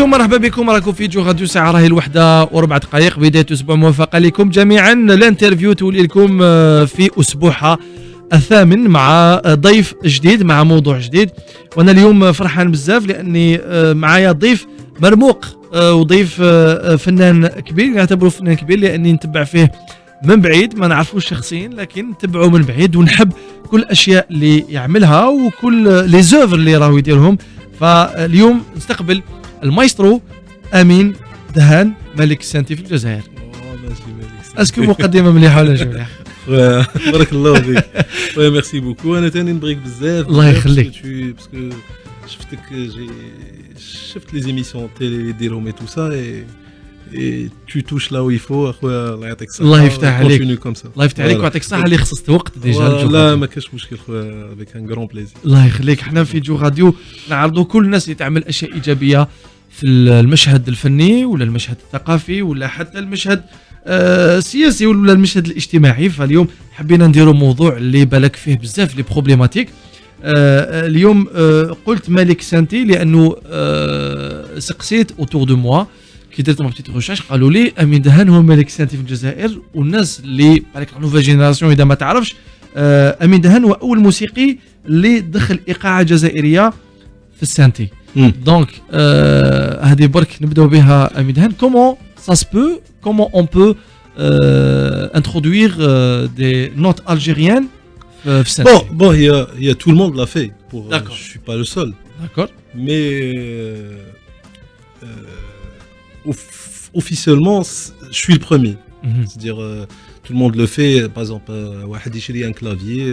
مرحبا بكم راكم في جو راديو ساعة راهي الوحدة وربع دقائق بداية أسبوع موفقة لكم جميعا. الانترفيو تولي لكم في أسبوعها الثامن مع ضيف جديد مع موضوع جديد. وأنا اليوم فرحان بزاف لأني معايا ضيف مرموق وضيف فنان كبير، نعتبره فنان كبير لأني نتبع فيه من بعيد، ما نعرفوش شخصيا لكن نتبعه من بعيد ونحب كل الأشياء اللي يعملها وكل لي زوفر اللي راهو يديرهم. فاليوم نستقبل المايسترو امين دهان ملك السانتي في الجزائر. اسكو مقدمه مليحه ولا مليحه؟ بارك الله فيك. وي ميرسي بوكو. انا ثاني نبغيك بزاف. الله يخليك. باسكو شفتك شفت لي زيميسيون تيلي ديرهم اي تو سا اي tu touches là où il faut. اخويا الله يعطيك الصحه. الله يفتح عليك. الله يفتح عليك ويعطيك الصحه اللي خصصت وقت ديجا. لا ما كاش مشكل خويا، افيك ان غران بليزير. الله يخليك. احنا في جو راديو نعرضوا كل الناس اللي تعمل اشياء ايجابيه في المشهد الفني ولا المشهد الثقافي ولا حتى المشهد السياسي ولا المشهد الاجتماعي. فاليوم حبينا نديروا موضوع اللي بالك فيه بزاف لي بروبليماتيك. اليوم قلت ملك سانتي لانه سقسيت اوتور دو موا كي درت ما بتيت ريشيرش قالوا لي امين دهان هو ملك سانتي في الجزائر. والناس اللي بالك نوفا جينيراسيون اذا ما تعرفش امين دهان هو اول موسيقي اللي دخل ايقاعه جزائريه في السانتي. دونك هذه برك نبداو بها امين دهان. كومون سا سبو كومون اون بو introduire des notes algériennes في السانتي. Bon, il y a tout le monde l'a fait. Je suis pas le seul. D'accord. Mais officiellement, je suis le premier. C'est-à-dire, tout le monde le fait. Par exemple, Wahed Ishri un clavier,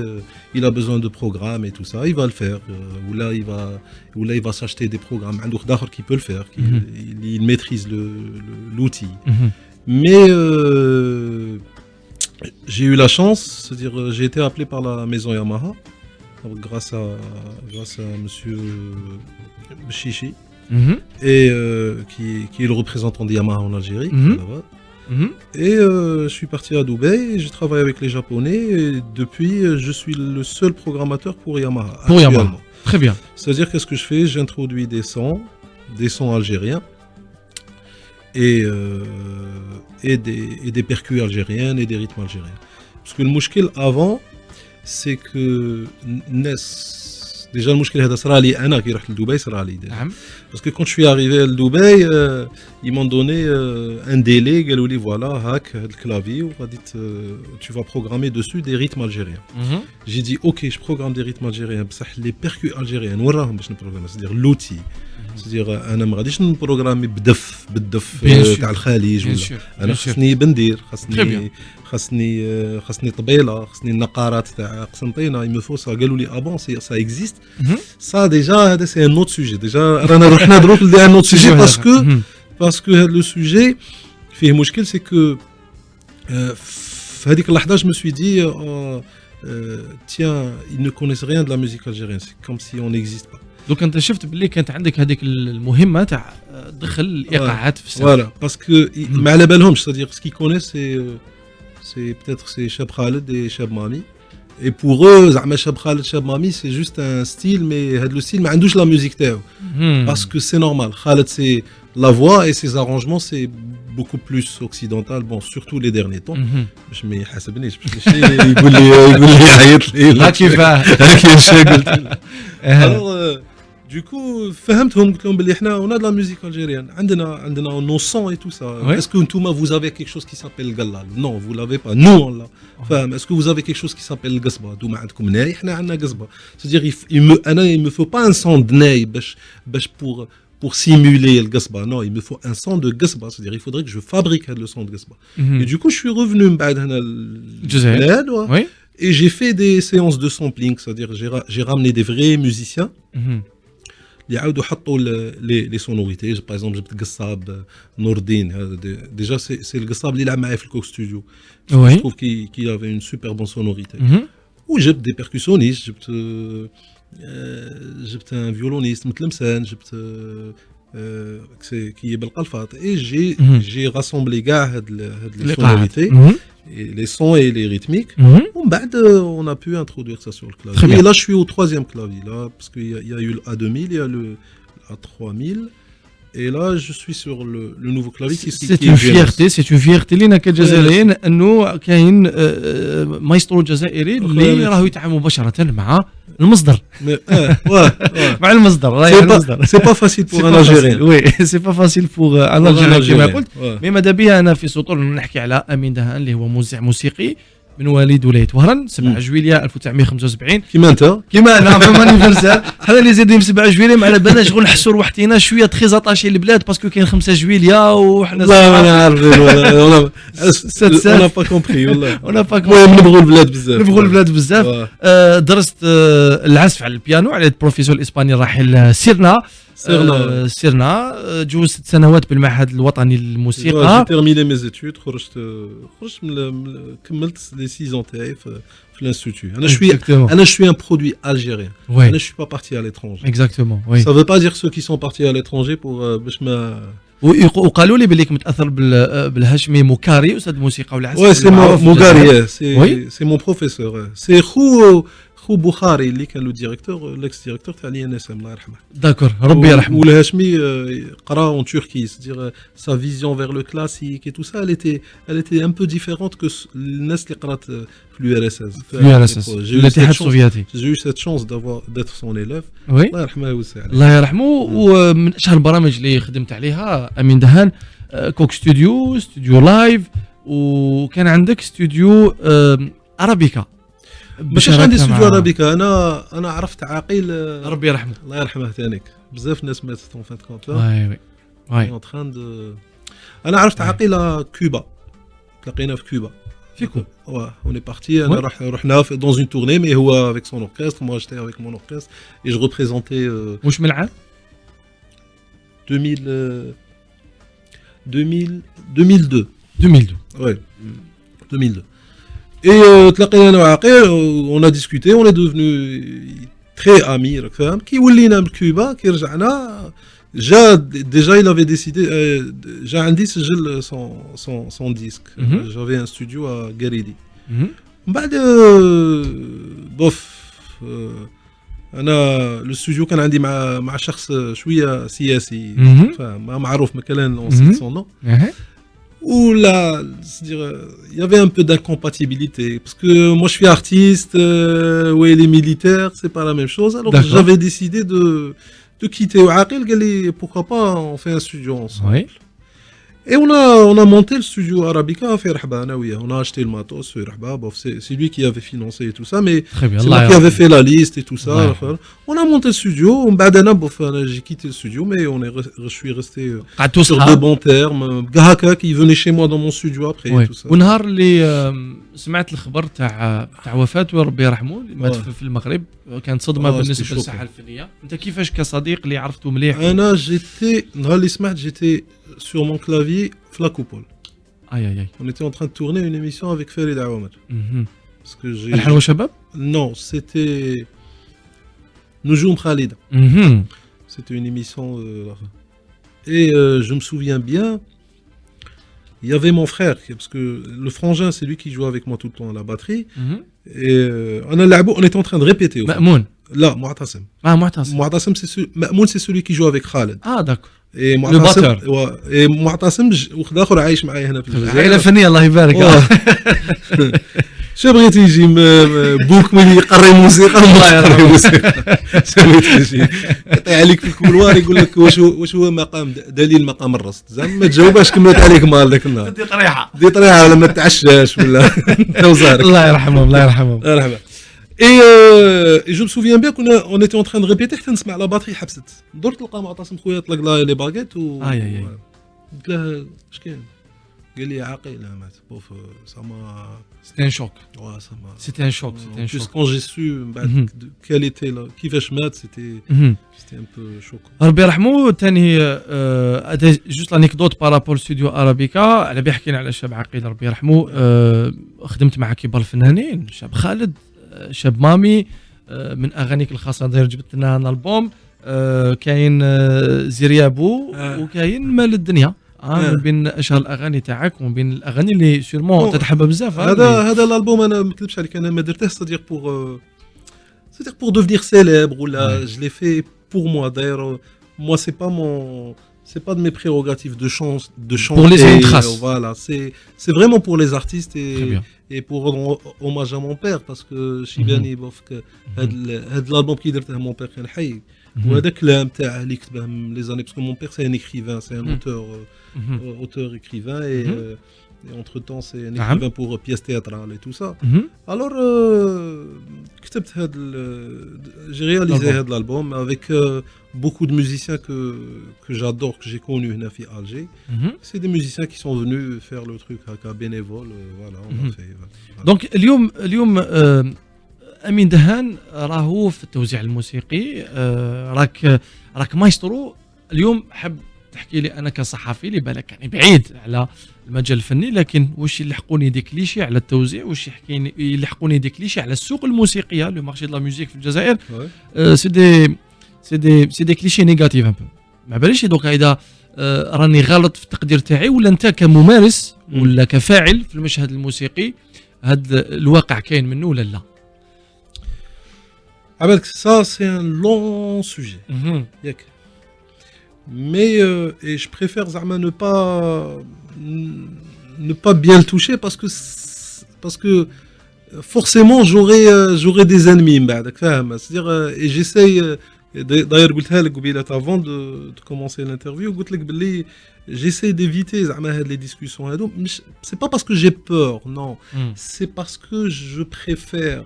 il a besoin de programmes et tout ça, il va le faire. Ou là, il va s'acheter des programmes. Un autre d'accord qui peut le faire, il maîtrise l'outil. Mais j'ai eu la chance, c'est-à-dire, j'ai été appelé par la maison Yamaha, grâce à monsieur Chichi. Et qui est le représentant de Yamaha en Algérie, là-bas. Et je suis parti à Dubaï, j'ai travaillé avec les Japonais et depuis je suis le seul programmateur pour Yamaha. Pour Yamaha, très bien. C'est-à-dire qu'est-ce que je fais? J'introduis des sons algériens et des percus algériennes et des rythmes algériens. Parce que le mouchkil avant, c'est que déjà le mouchkil هذا صرا لي انا كي رحت لدبي صرا لي déjà. Parce que quand je suis arrivé à Dubaï, ils m'ont donné un délai, قالوا لي voilà هاك هذا الكلافي وغادي tu vas programmer dessus des rythmes algériens. J'ai dit OK, je programme des rythmes algériens بصح les percus algériens وين راهم باش نبروغرامي؟ c'est-à-dire l'outil. c'est-à-dire انا ما غاديش نبروغرامي بالدف تاع الخليج ولا انا خصني بندير خاصني طبيله خاصني النقارات تاع قسنطينه يمفو سا قالوا لي bon ça existe ça déjà هذا c'est un autre sujet déjà رانا رحنا دروك ل un autre sujet parce que هذا le sujet فيه مشكل c'est que في هذيك اللحظه je me suis dit tiens ils ne connaissent rien de la musique algérienne, c'est comme si on n'existe pas. دوك انت شفت باللي كانت عندك هذيك المهمه تاع دخل الايقاعات في السنة. Voilà, parce que ما على بالهمش, c'est-à-dire ce qu'ils connaissent c'est peut-être c'est Cheb Khaled et Cheb Mami. Et pour eux, زعما Cheb Khaled, Cheb Mami, c'est juste un style, mais le style ما عندوش la musique تاعو. Parce que c'est normal. Khaled c'est la voix et ses arrangements c'est beaucoup plus occidental, bon surtout les derniers temps. باش ما يحاسبنيش باش يقول لي عيط لي ها كيفاه هاك قلت. Alors du coup فهمتهم قلت لهم باللي احنا on a de la musique algérienne, عندنا nos sons et tout ça. Est-ce que نتوما vous avez quelque chose qui s'appelle Gallal? Non, vous l'avez pas. Nous on l'a. فاهم? Est-ce que vous avez quelque chose qui s'appelle القصبة? نتوما عندكم ناي, احنا عندنا قصبة. C'est-à-dire il me faut pas un son de ناي باش pour simuler le gasba. Non, il me faut un son de gasba, c'est-à-dire il faudrait que je fabrique le son de gasba. Et du coup, je suis revenu et j'ai fait des séances de sampling, c'est-à-dire j'ai ramené des vrais musiciens. اللي عاودوا حطوا les sonorités. Par exemple, جبت قصاب نوردين. Déjà c'est le قصاب اللي لعب معايا في الكوك ستوديو. Je trouve qu'il avait une super bonne sonorité. وجبت des percussionnistes, جبت un violoniste متلمسان, جبت qui est بالقلفات. Et j'ai rassemblé كاع هاد les sonorités, les sons et les rythmiques. On a pu introduire ça sur le clavier. Et là je suis au troisième clavier là, parce qu'il y a eu le A2000, il y a le A3000 Et là, je suis sur le nouveau clavier qui C'est une fierté, c'est une fierté لينا كجزائريين انه كاين مايسترو جزائري اللي راهو يتعامل مباشره مع المصدر. مع المصدر. C'est pas facile pour un Algérien. Oui, c'est pas facile pour un Algérien كما قلت. مي ماذا بيا انا في سطور نحكي على امين دهان اللي هو موزع موسيقي من وليد ولاية وهران 7 جويلية 1975 كيما انت كيما انا في مانيفرسال هذا اللي زيد 7 جويلية ما على بالناش شغل نحسوا وحدينا شويه تري اتاشي البلاد باسكو كاين 5 جويلية وحنا لا انا عارف انا با كومبري والله انا با المهم نبغوا البلاد بزاف درست العزف على البيانو على البروفيسور الاسباني الراحل سيرنا جوز 6 سنوات بالمعهد الوطني للموسيقى. جي تيرميني مي زيتود خرجت كملت لي 6 ans تاعي في l'institut. Je suis un produit algérien. Ouais. Je ne suis pas parti à l'étranger. Exactement. Oui. Ça ne veut pas dire ceux qui sont partis à l'étranger pour باش ما وقالوا لي بليك متاثر بالهاشمي موكاري استاذ موسيقى والعزف. Ouais, c'est Mougari, c'est mon professeur. C'est خو بوخاري اللي كان لو ديريكتور الاكس ديريكتور تاع لي ان اس ام الله يرحمه. داكور ربي يرحمه. والهاشمي قرا اون تركي c'est-à-dire sa vision vers le classique et tout ça elle était un peu différente que الناس اللي قرات في اليو ار اس اس. الاتحاد السوفيتي. J'ai eu cette chance d'être son élève. الله يرحمه ويوسع عليه. الله يرحمه. ومن اشهر البرامج اللي خدمت عليها امين دهان كوك ستوديو لايف وكان عندك استوديو ارابيكا. باش عندي استوديو ارابيكا انا عرفت عاقل ربي يرحمه الله يرحمه ثانيك بزاف ناس ماتت اون فان كونت وي اون تران دو انا عرفت عاقل كوبا تلاقينا في كوبا في كوبا اون اي بارتي انا رحنا دون اون تورني مي هو افيك سون اوركستر موا جيتي افيك مون اوركستر اي جو ريبريزونتي واش من العام 2002 ouais 2002 et تلاقينا انا وعاقل on a discuté on est devenus très amis راك فاهم كي ولينا من كوبا كي رجعنا جا déjà il avait décidé جا عندي سجل son disque j'avais un studio à Garidi من بعد بوف انا الاستوديو كان عندي مع شخص شويه سياسي فاهم معروف مثلا اون سون نو Oula, c'est-à-dire, il y avait un peu d'incompatibilité parce que moi je suis artiste, ouais les militaires, c'est pas la même chose. Alors j'avais décidé de quitter Ouakil, pourquoi pas on fait un studio ensemble. Oui. Et on a monté le studio Arabica à Ferhba, on a acheté le matos Ferhba, c'est lui qui avait financé et tout ça, mais c'est moi qui avait fait la liste et tout ça. Ouais. On a monté le studio, j'ai quitté le studio, mais je suis resté sur de bons termes. Gahaka qui venait chez moi dans mon studio après et tout ça. ونهار اللي سمعت الخبر تاع وفاة وربي يرحمه مات في المغرب كانت صدمة بالنسبة للساحة الفنية. انت كيفاش كصديق اللي عرفته مليح؟ انا جيتي نهار اللي سمعت جيتي sur mon clavier la coupole. Aïe aïe aïe. On était en train de tourner une émission avec Farid Aouamar. Parce que j'ai Al-Halwa Shabab? Non, c'était Noujoum Khalida. C'était une émission et je me souviens bien il y avait mon frère parce que le frangin c'est lui qui jouait avec moi tout le temps à la batterie et on était en train de répéter. Ma'moun. Là, Mu'tasim. Ah, Mu'tasim. Mu'tasim Ma'moun c'est celui qui joue avec Khaled. Ah d'accord. Et معتصم واحد اخر عايش معايا هنا في الجزائر عائله فنيه الله يبارك. شو بغيت يجي بوك من يقري موسيقى الله يرحمه موسيقى سميت يعطي عليك في الكولوار يقول لك واش هو مقام دليل مقام الرصد زعما ما تجاوبش كملت عليك مال ذاك النهار دي طريحه ولا ما تعشاش ولا توزارك الله يرحمه الله يرحمه الله يرحمه. Et je me souviens bien qu'on était en train de répéter حتى نسمع لا باتري حبست درت لقى معتصم خويا طلق لي باغيت قلت له اش كاين قال لي عاقل مات بوف سما سيتي ان شوك سيتي ان شوك quand j'ai su بعد quelle était كيفاش مات c'était un peu choquant. ربي يرحمه. ثاني جوست انيكدوت بارابول ستوديو ارابيكا على بيحكينا على شاب عقيل ربي يرحمه. خدمت مع كبار الفنانين شاب خالد شاب مامي من اغانيك الخاصه داير جبت لنا البوم كاين زيريابو وكاين مال الدنيا من بين اشهر الاغاني تاعك ومن بين الاغاني اللي سيرمون تتحبها بزاف. هذا الالبوم انا ما نكذبش عليك انا ما درته c'est-à-dire pour devenir célèbre ou là je l'ai fait pour moi d'ailleurs moi c'est pas c'est pas de mes prérogatives de chanter. Pour laisser une trace. Voilà, c'est vraiment pour les artistes Très bien. et pour rendre hommage à mon père parce que Chibani بوفك هاد l'album qui درته mon père كان حي وهذا كلام تاع اللي كتبه les années parce que mon père c'est un écrivain, c'est un auteur écrivain et entre-temps c'est un écrivain pour pièces théâtrales et tout ça. Alors كتبت j'ai réalisé هاد l'album avec beaucoup de musiciens que j'adore, que j'ai connus هنا في Alger. C'est des musiciens qui sont venus faire le truc هكا bénévole, voilà, on a fait. Voilà. دونك اليوم امين دهان راهو في التوزيع الموسيقي، راك مايسترو. اليوم حب تحكي لي انا كصحفي اللي بالك يعني بعيد على المجال الفني، لكن واش يلحقوني دي كليشي على التوزيع، واش يلحقوني دي كليشي على السوق الموسيقيه لو مارشي دو لا ميوزيك في الجزائر. سي دي كليشي نيجاتيف ان بو. ما باليش دوك اذا راني غلط في التقدير تاعي ولا انت كممارس ولا كفاعل في المشهد الموسيقي هذا الواقع كاين منه ولا لا؟ Avec ça, c'est un long sujet. Mais et je préfère Zama ne pas bien le toucher parce que forcément j'aurai des ennemis. C'est-à-dire et j'essaye. D'ailleurs, avant de commencer l'interview, j'essaie d'éviter les discussions. C'est pas parce que j'ai peur, non. C'est parce que je préfère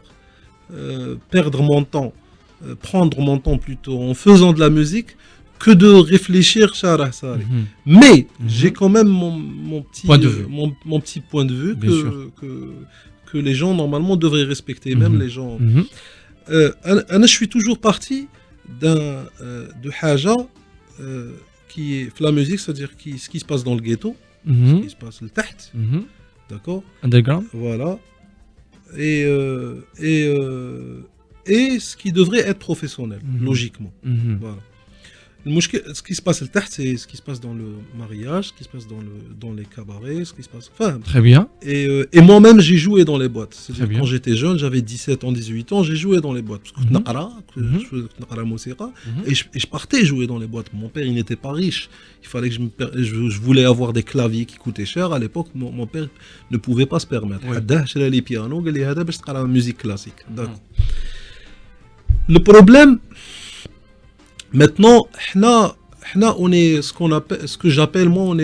perdre mon temps, prendre mon temps plutôt en faisant de la musique que de réfléchir. Mais j'ai quand même mon petit point de vue que les gens normalement devraient respecter, même les gens. Je suis toujours parti de Haja qui est la musique, c'est-à-dire ce qui se passe dans le ghetto, ce qui se passe le taht, d'accord, underground, voilà, et ce qui devrait être professionnel, logiquement, voilà. Ce qui se passe le taht, c'est ce qui se passe dans le mariage, ce qui se passe dans les cabarets, ce qui se passe. Enfin, très bien. Et moi-même, j'ai joué dans les boîtes. C'est-à-dire, quand j'étais jeune, j'avais 17 ans, 18 ans, j'ai joué dans les boîtes. Parce que et je partais jouer dans les boîtes. Mon père, il n'était pas riche. Il fallait que je voulais avoir des claviers qui coûtaient cher. À l'époque, mon père ne pouvait pas se permettre. J'ai les pianos, la musique classique. Le problème. Maintenant, on est ce que j'appelle moi, on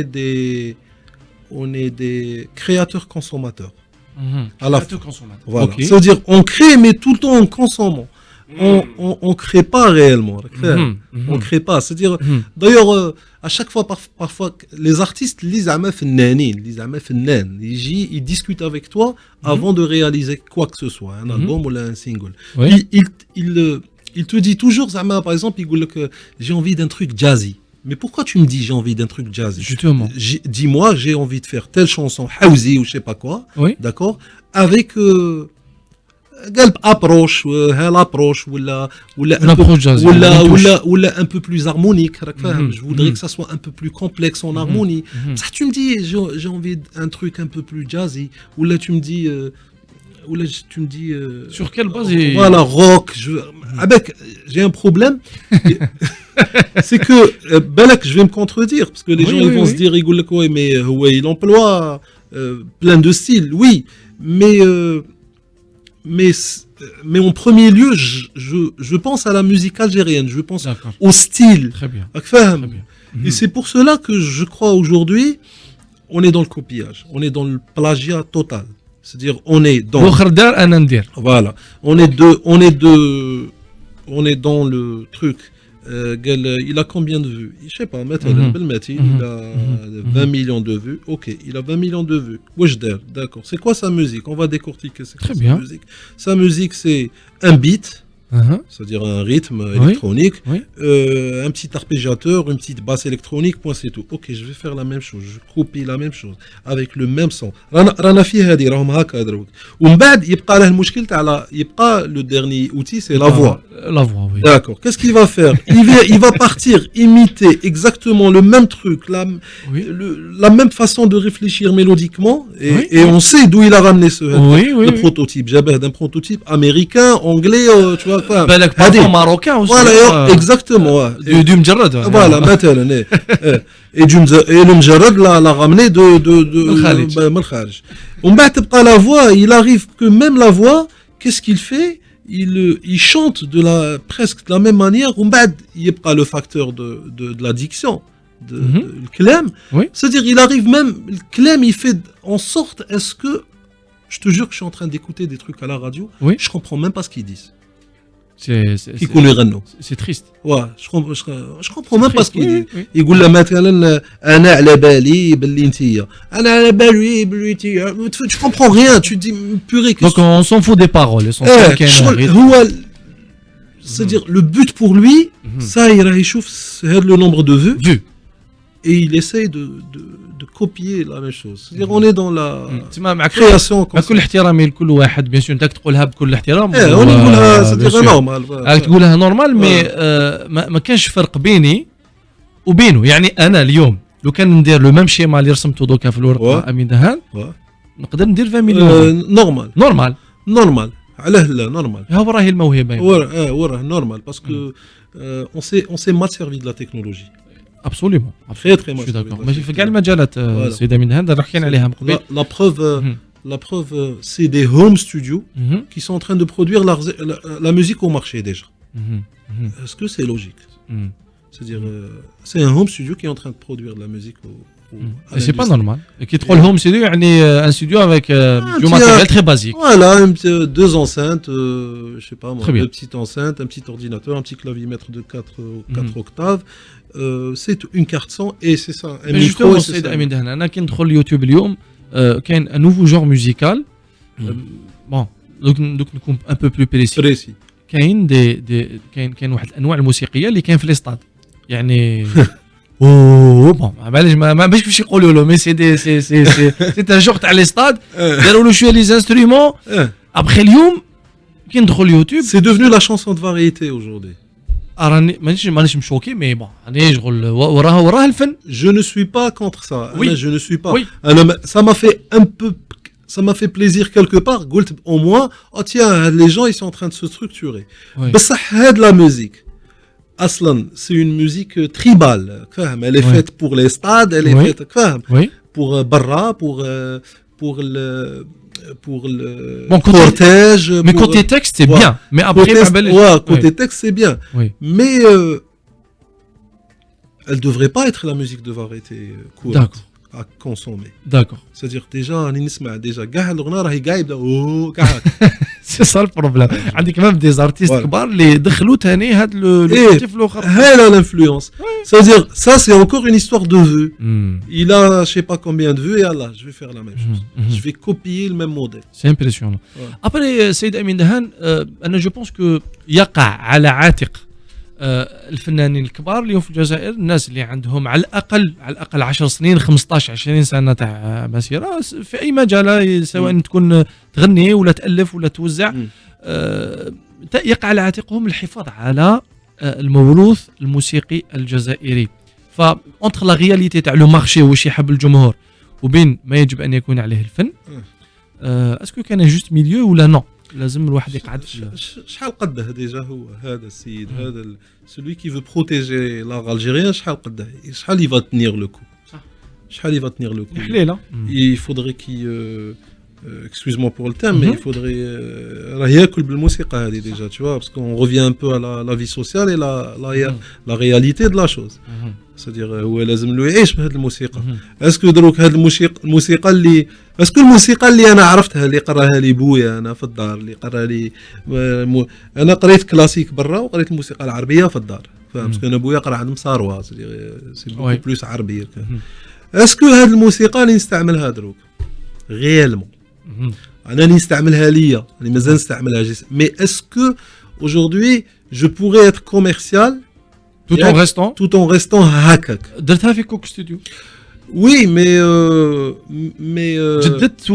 est des créateurs consommateurs. Voilà. Okay. C'est-à-dire, on crée, mais tout le temps en consommant. On crée pas réellement. On crée pas. C'est-à-dire, d'ailleurs, à chaque fois, parfois, les artistes lisent ils discutent avec toi avant de réaliser quoi que ce soit, un album ou un single. Oui. Il te dit toujours, Zama, par exemple, il dit que j'ai envie d'un truc jazzy. Mais pourquoi tu me dis j'ai envie d'un truc jazzy? Justement. Dis-moi, j'ai envie de faire telle chanson, housey ou je sais pas quoi, d'accord, avec approche, l'approche ou un peu plus harmonique. Je voudrais que ça soit un peu plus complexe en harmonie. Ça, tu me dis j'ai envie d'un truc un peu plus jazzy, ou là tu me dis sur quelle base voilà, rock. J'ai un problème. C'est que Balak, je vais me contredire parce que les gens ils vont se dire mais il emploie plein de styles, oui, mais en premier lieu je pense à la musique algérienne, je pense au style. Très bien. Et c'est pour cela que je crois aujourd'hui on est dans le copiage, on est dans le plagiat total. C'est-à-dire, on est dans. Voilà. On est dans le truc. Il a combien de vues? Je sais pas, il a 20 millions de vues. Ok, il a 20 millions de vues. D'accord. C'est quoi sa musique? On va décortiquer. Très bien. Sa musique, c'est un beat. C'est-à-dire un rythme électronique, un petit arpégiateur, une petite basse électronique, point, c'est tout. Ok, je vais faire la même chose, je copie la même chose, avec le même son. رانا في هذه راهم هكا يضربوك. ومن بعد يبقى له المشكل تاع يبقى le dernier outil, c'est la voix. La voix, oui. D'accord. Qu'est-ce qu'il va faire? Il va partir imiter exactement le même truc, la même façon de réfléchir mélodiquement, et on sait d'où il a ramené le prototype. J'avais un prototype américain, anglais, tu vois. بالك بارفو ماروكان فوالا اكزاكتومون دو مجرد فوالا مثلا اي لو مجرد لا غامني من الخارج ومن بعد تبقى لا فوا il arrive que même la voix qu'est-ce qu'il fait il chante de la presque de la même manière ومن بعد يبقى le facteur de la diction de الكلام c'est-à-dire il arrive même الكلام il fait en sorte est-ce que je te jure que je suis en train d'écouter des trucs à la radio je comprends même pas ce qu'ils disent c'est triste ouais je comprends même pas ce qu'ils disent يقول له مثلا انا على بالي باللي انتيا انا على بالي باللي انتيا tu comprends rien tu dis purée donc on s'en fout des paroles هو c'est-à-dire le but pour lui ça راه يشوف هذا le nombre de vues et il essaye de copier la même chose. C'est-à-dire on est dans la création. مع كل احترامي لكل واحد bien sûr انت تقولها بكل احترام. ايه انا نقولها c'est normal. راك تقولها نورمال مي ما كانش فرق بيني وبينه يعني انا اليوم لو كان ندير لو ميم شيما اللي رسمته دوكا في الورقه امين دهان نقدر ندير 20 مليون نورمال علاه لا نورمال هو راهي الموهبه وراه نورمال باسكو on s'est mal servi de la technologie. Absolument. Très je suis d'accord. Mais في كاع المجالات سيد أمين دهان حكينا عليها من قبل. La preuve c'est des home studios qui sont en train de produire la musique au marché déjà. Est-ce que c'est logique? C'est-à-dire c'est un home studio qui est en train de produire de la musique et c'est pas normal. Qui تقول home studio يعني un studio avec du matériel très basique. Voilà, deux enceintes, je sais pas moi, deux petites enceintes, un petit ordinateur, un petit clavimètre de 4 octaves. C'est une carte son et c'est ça un micro. سيد أمين دهان أنا كي ندخل اليوتيوب اليوم كاين un nouveau genre musical. Bon donc نكون un peu plus précis. كاين كاين واحد الأنواع الموسيقية اللي كاين في الاستاد يعني بون معليش ما باش كيفاش يقولوا له مي سي ان جور تاع الاستاد داروا له شويه لي انسترومون ابخي اليوم كي ندخل اليوتيوب سي دوفنو لا شانسون دو فاريتي اوجوردي راني مانيش مشوكي مي بون راني شغل وراها الفن جو نو سوي با كونتر سا انا جو نو سوي با انا ça m'a fait un peu ça m'a fait plaisir quelque part قلت au moins oh tiens les gens ils sont en train de se structurer بصح هاد la musique Aslan, c'est une musique tribale. Elle est faite pour les stades, elle est faite pour Barra, pour le bon, cortège. Mais côté texte, c'est bien. Mais après, côté texte, c'est bien. Mais elle ne devrait pas être la musique de variété courante à consommer. D'accord. C'est-à-dire déjà, déjà, c'est ça le problème. عندك même des artistes كبار اللي دخلوا ثاني هاد الكيف الاخر. هاي l'influence. C'est-à-dire ça c'est encore une histoire de vues. Il a je sais pas combien de vues et là je vais faire la même chose. Je vais copier le même modèle. C'est impressionnant. Après سيد أمين دهان أنا je pense que يقع على عاتق الفنانين الكبار اليوم في الجزائر الناس اللي عندهم على الاقل 10 سنين 15 20 سنه تاع مسيره في اي مجال سواء تكون تغني ولا تالف ولا توزع يقع على عاتقهم الحفاظ على الموروث الموسيقي الجزائري فانتر لا رياليتي تاع لو مارشي واش يحب الجمهور وبين ما يجب ان يكون عليه الفن اسكو كان جوست ميليو ولا نو لازم الواحد يقعد شحال قده ديجا هو هذا السيد هذا celui qui veut protéger l'art algérien شحال il va tenir le coup شحال il va tenir le coup حليله il faudrait qu'il excuse-moi pour le terme mais il faudrait راه ياكل بالموسيقى هذه ديجا tu vois parce qu'on revient un peu à la vie sociale et la réalité de la chose c'est-à-dire هو لازم له يعيش بهذه الموسيقى اسكو دروك هذه الموسيقى اللي اسكو الموسيقى اللي انا عرفتها اللي قراها لي بويا انا في الدار اللي قرا لي انا قريت كلاسيك برا وقريت الموسيقى العربيه في الدار باسكو انا بويا قرا عند مصاروه سي بوكو بلوس عربي اسكو هذه الموسيقى اللي نستعملها دروك ريالمون انا اللي نستعملها ليا اللي مازال نستعملها مي اسكو aujourd'hui je pourrais être commercial tout en restant هكاك درتها في كوك ستوديو oui mais جددت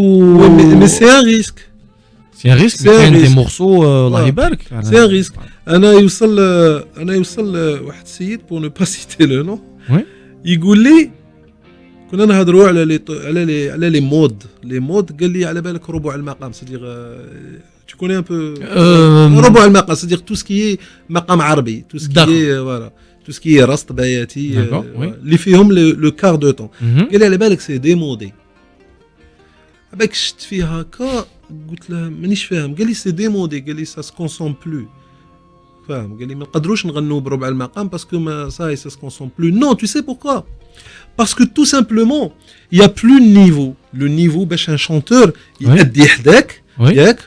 mais c'est un risque كاين دي مورسو الله يبارك c'est un risque انا يوصل واحد السيد pour ne pas citer le nom يقول لي كنا نهضروا على لي مود قال لي على بالك ربع المقام c'est-à-dire Tu connais un peu ربع المقام, c'est-à-dire tout ce qui est مقام عربي, tout ce qui est voilà, tout ce qui est rast bayati, اللي فيهم le quart de temps. قال لي على بالك سي ديمودي. عباك شفت فيه هكا قلت له مانيش فاهم, قال لي سي ديمودي, قال لي ça se consomme plus. فاهم, قال لي ما نقدروش نغنوا بربع المقام parce que ça se consomme plus. Non, tu sais pourquoi? Parce que tout simplement, il y a plus de niveau. Le niveau باش un chanteur يأدي حداك ياك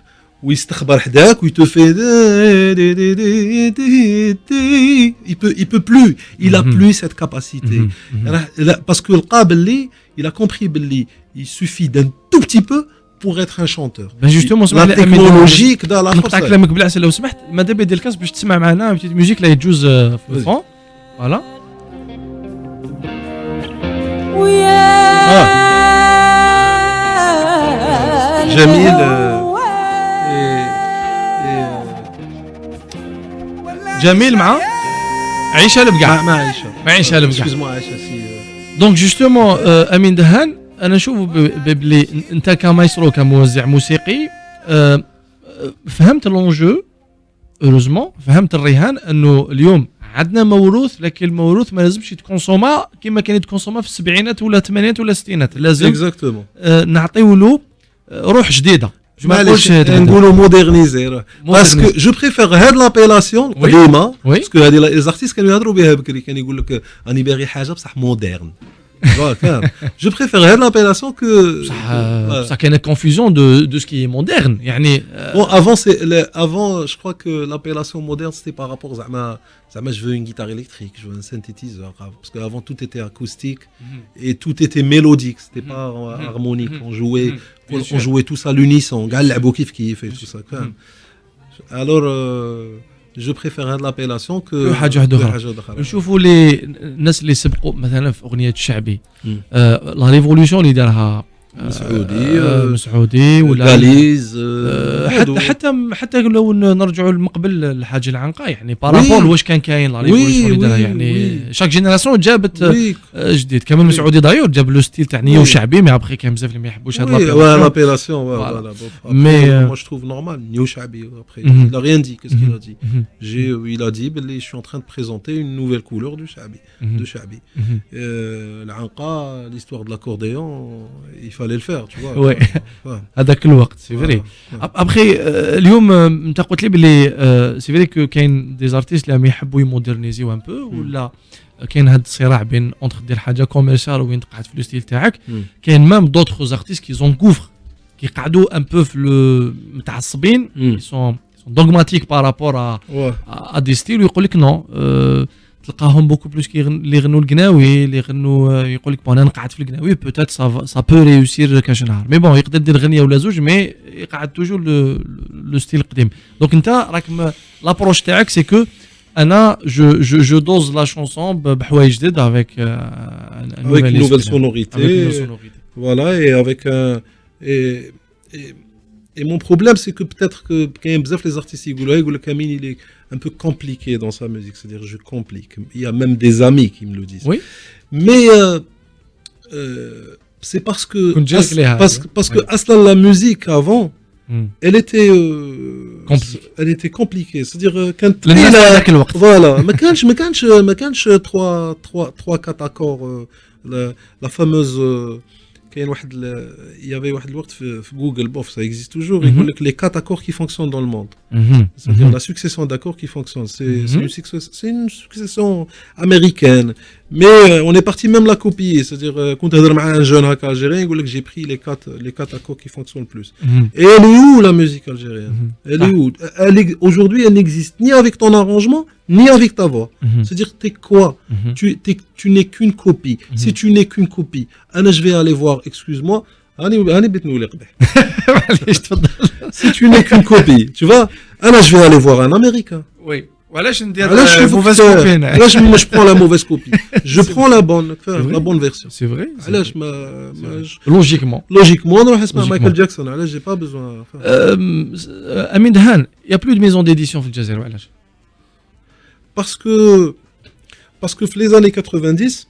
ويستخبر حداك ويte fait il peut plus, il a plus cette capacité. Parce que القاب اللي il a compris باللي il suffit d'un tout petit peu pour être un chanteur. Ben justement, la technologie كدا لا نقطع كلامك بالعسل لو سمحت. ماذا بيدير الكاس باش تسمع معنا بتيت ميوزيك لا يجوز في الفون. فوالا. جميل جميل مع عيشة البقع. مع عيشة البقع. excuse-moi عيشة سي. دونك جوستومون امين دهان انا نشوف بلي انت كمايسترو كموزع موسيقي فهمت لونجو اوروزمون, فهمت الرهان انه اليوم عندنا موروث, لكن الموروث ما لازمش يتكونسوما كما كان يتكونسوما في السبعينات ولا الثمانينات ولا الستينات, لازم اكزاكتومون نعطيو له روح جديده. ما نقولش نقولوا مودرنيزي, باسكو جو بريفير هاد لابيلاسيون قديمه, باسكو هذه لي زارتيست كانوا يهضروا بها بكري, كان يقول لك راني باغي حاجه بصح مودرن. Je préférerais l'appellation que. Ça qu'il y a une confusion de ce qui est moderne. Bon, avant, je crois que l'appellation moderne c'était par rapport à je veux une guitare électrique, je veux un synthétiseur, parce qu'avant tout était acoustique et tout était mélodique, c'était pas harmonique. On jouait tous à l'unisson, qui fait tout ça. Alors. Je préfère l'appellation que حاجه اخرى. نشوفوا لي الناس اللي سبقوا مثلا في اغنيه الشعبي لا ريفولوشن اللي دارها مسعودي ولا غاليز حتى لو نرجعوا لمقبل الحاج العنقا, يعني بارابول واش كان كاين لا ريفولوشن اللي دارها, يعني شاك جينيراسيون جابت جديد. كمان مسعودي دايور جاب لو ستيل تاع نيو شعبي, مي ابخي كان بزاف اللي ما يحبوش هاد لابيلاسيون. Mais moi je trouve normal Nio Chabi. Après il a rien dit. Qu'est-ce qu'il a dit? Il a dit je suis en train de présenter une nouvelle couleur du Chabi, de Chabi. L'Anqa, l'histoire de l'accordéon, il fallait le faire, tu vois. Ouais. هذاك الوقت سي فري. ابخي اليوم انت قلت لي بلي سي فري كو كاين دي زارتيست اللي يحبوا يمودرنيزيو ان بو, ولا كاين هذا الصراع بين اونتر دير حاجه كوميرسيال وين تقعد في لو ستيل تاعك. كاين ميم دوطخ زارتيست كي زون كوفر كيقعدوا ان بو في متعصبين, سون دوغماتيك بارابور ا دي ستيل, ويقول لك نو تلقاهم بوكو بلوس اللي يغنوا القناوي, اللي يغنوا يقول لك بون انا نقعد في القناوي بوتيت سا بو ريوسير كاش نهار, مي بون يقدر يدير غنيه ولا زوج, مي يقعد توجور لو ستيل القديم. دونك انت راك لابروش تاعك سي كو انا جو دوز لا شونسون بحوايج جديد افيك une nouvelle sonorité, voilà, et avec et mon problème c'est que peut-être que quand bzaf les artistes يقولوا لك Amine il est un peu compliqué dans sa musique, c'est-à-dire je complique. Il y a même des amis qui me le disent. Oui. Mais c'est parce que aslan la musique avant elle était compliquée, c'est-à-dire quand voilà, ما كانش 3-4 accords, la fameuse كاين واحد يافي واحد الوقت في جوجل بوف ça existe toujours, يقول لك les 4 accords qui fonctionnent dans le monde, c'est-à-dire la succession d'accords qui fonctionne, c'est une succession américaine, mais on est parti même la copier, c'est-à dire كنت هضر مع un jeune هكا algérien يقول لك j'ai pris les 4 accords qui fonctionnent le plus. Et elle est où la musique algérienne? Elle est où? Aujourd'hui elle n'existe ni avec ton arrangement ni avec ta voix. C'est-à-dire t'es quoi? Tu n'es qu'une copie. Si tu n'es qu'une copie, je vais aller voir, excuse-moi, si tu n'es qu'une copie, tu vois, je vais aller voir un Américain. Oui. Voilà, je mauvaise copie. Là, je prends la mauvaise copie. Je prends la bonne version. C'est vrai. Logiquement, on va Michael Jackson. Là, j'ai pas besoin. Amine Dhan, il y a plus de maison d'édition في الجزائر. Parce que les années 90,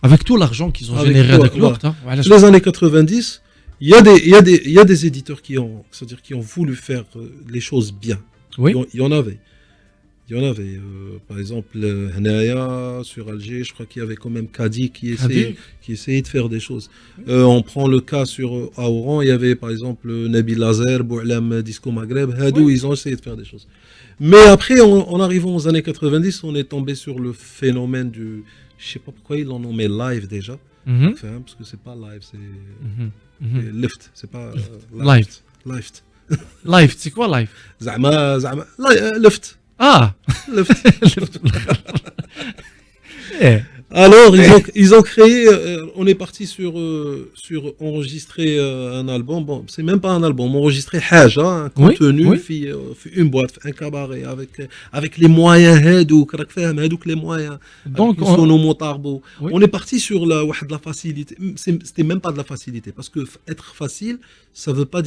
avec tout l'argent qu'ils ont généré avec l'autre, les années 90, il y a des éditeurs c'est-à-dire qui ont voulu faire les choses bien. Oui. Il y en avait. Il y en avait. Par exemple, Henaya, sur Alger, je crois qu'il y avait quand même Kadi qui essayait de faire des choses. On prend le cas sur Aoran, il y avait par exemple Nabil Lazer, Boualam Disco Maghreb, Hadou, ils ont essayé de faire des choses. Mais après, en arrivant aux années 90, on est tombé sur le phénomène du... Je sais pas pourquoi ils l'ont nommé live déjà. Enfin, parce que c'est pas live, c'est lift, c'est pas live. Live, c'est quoi live? Zama, lift. Ah. Alors ils ont créé, on est parti sur enregistrer un album. Bon, c'est même pas un album, enregistrer un contenu, une boîte, un cabaret avec les moyens les moyens. Donc on est parti sur la facilité. C'était même pas de la facilité parce que être facile, ça veut pas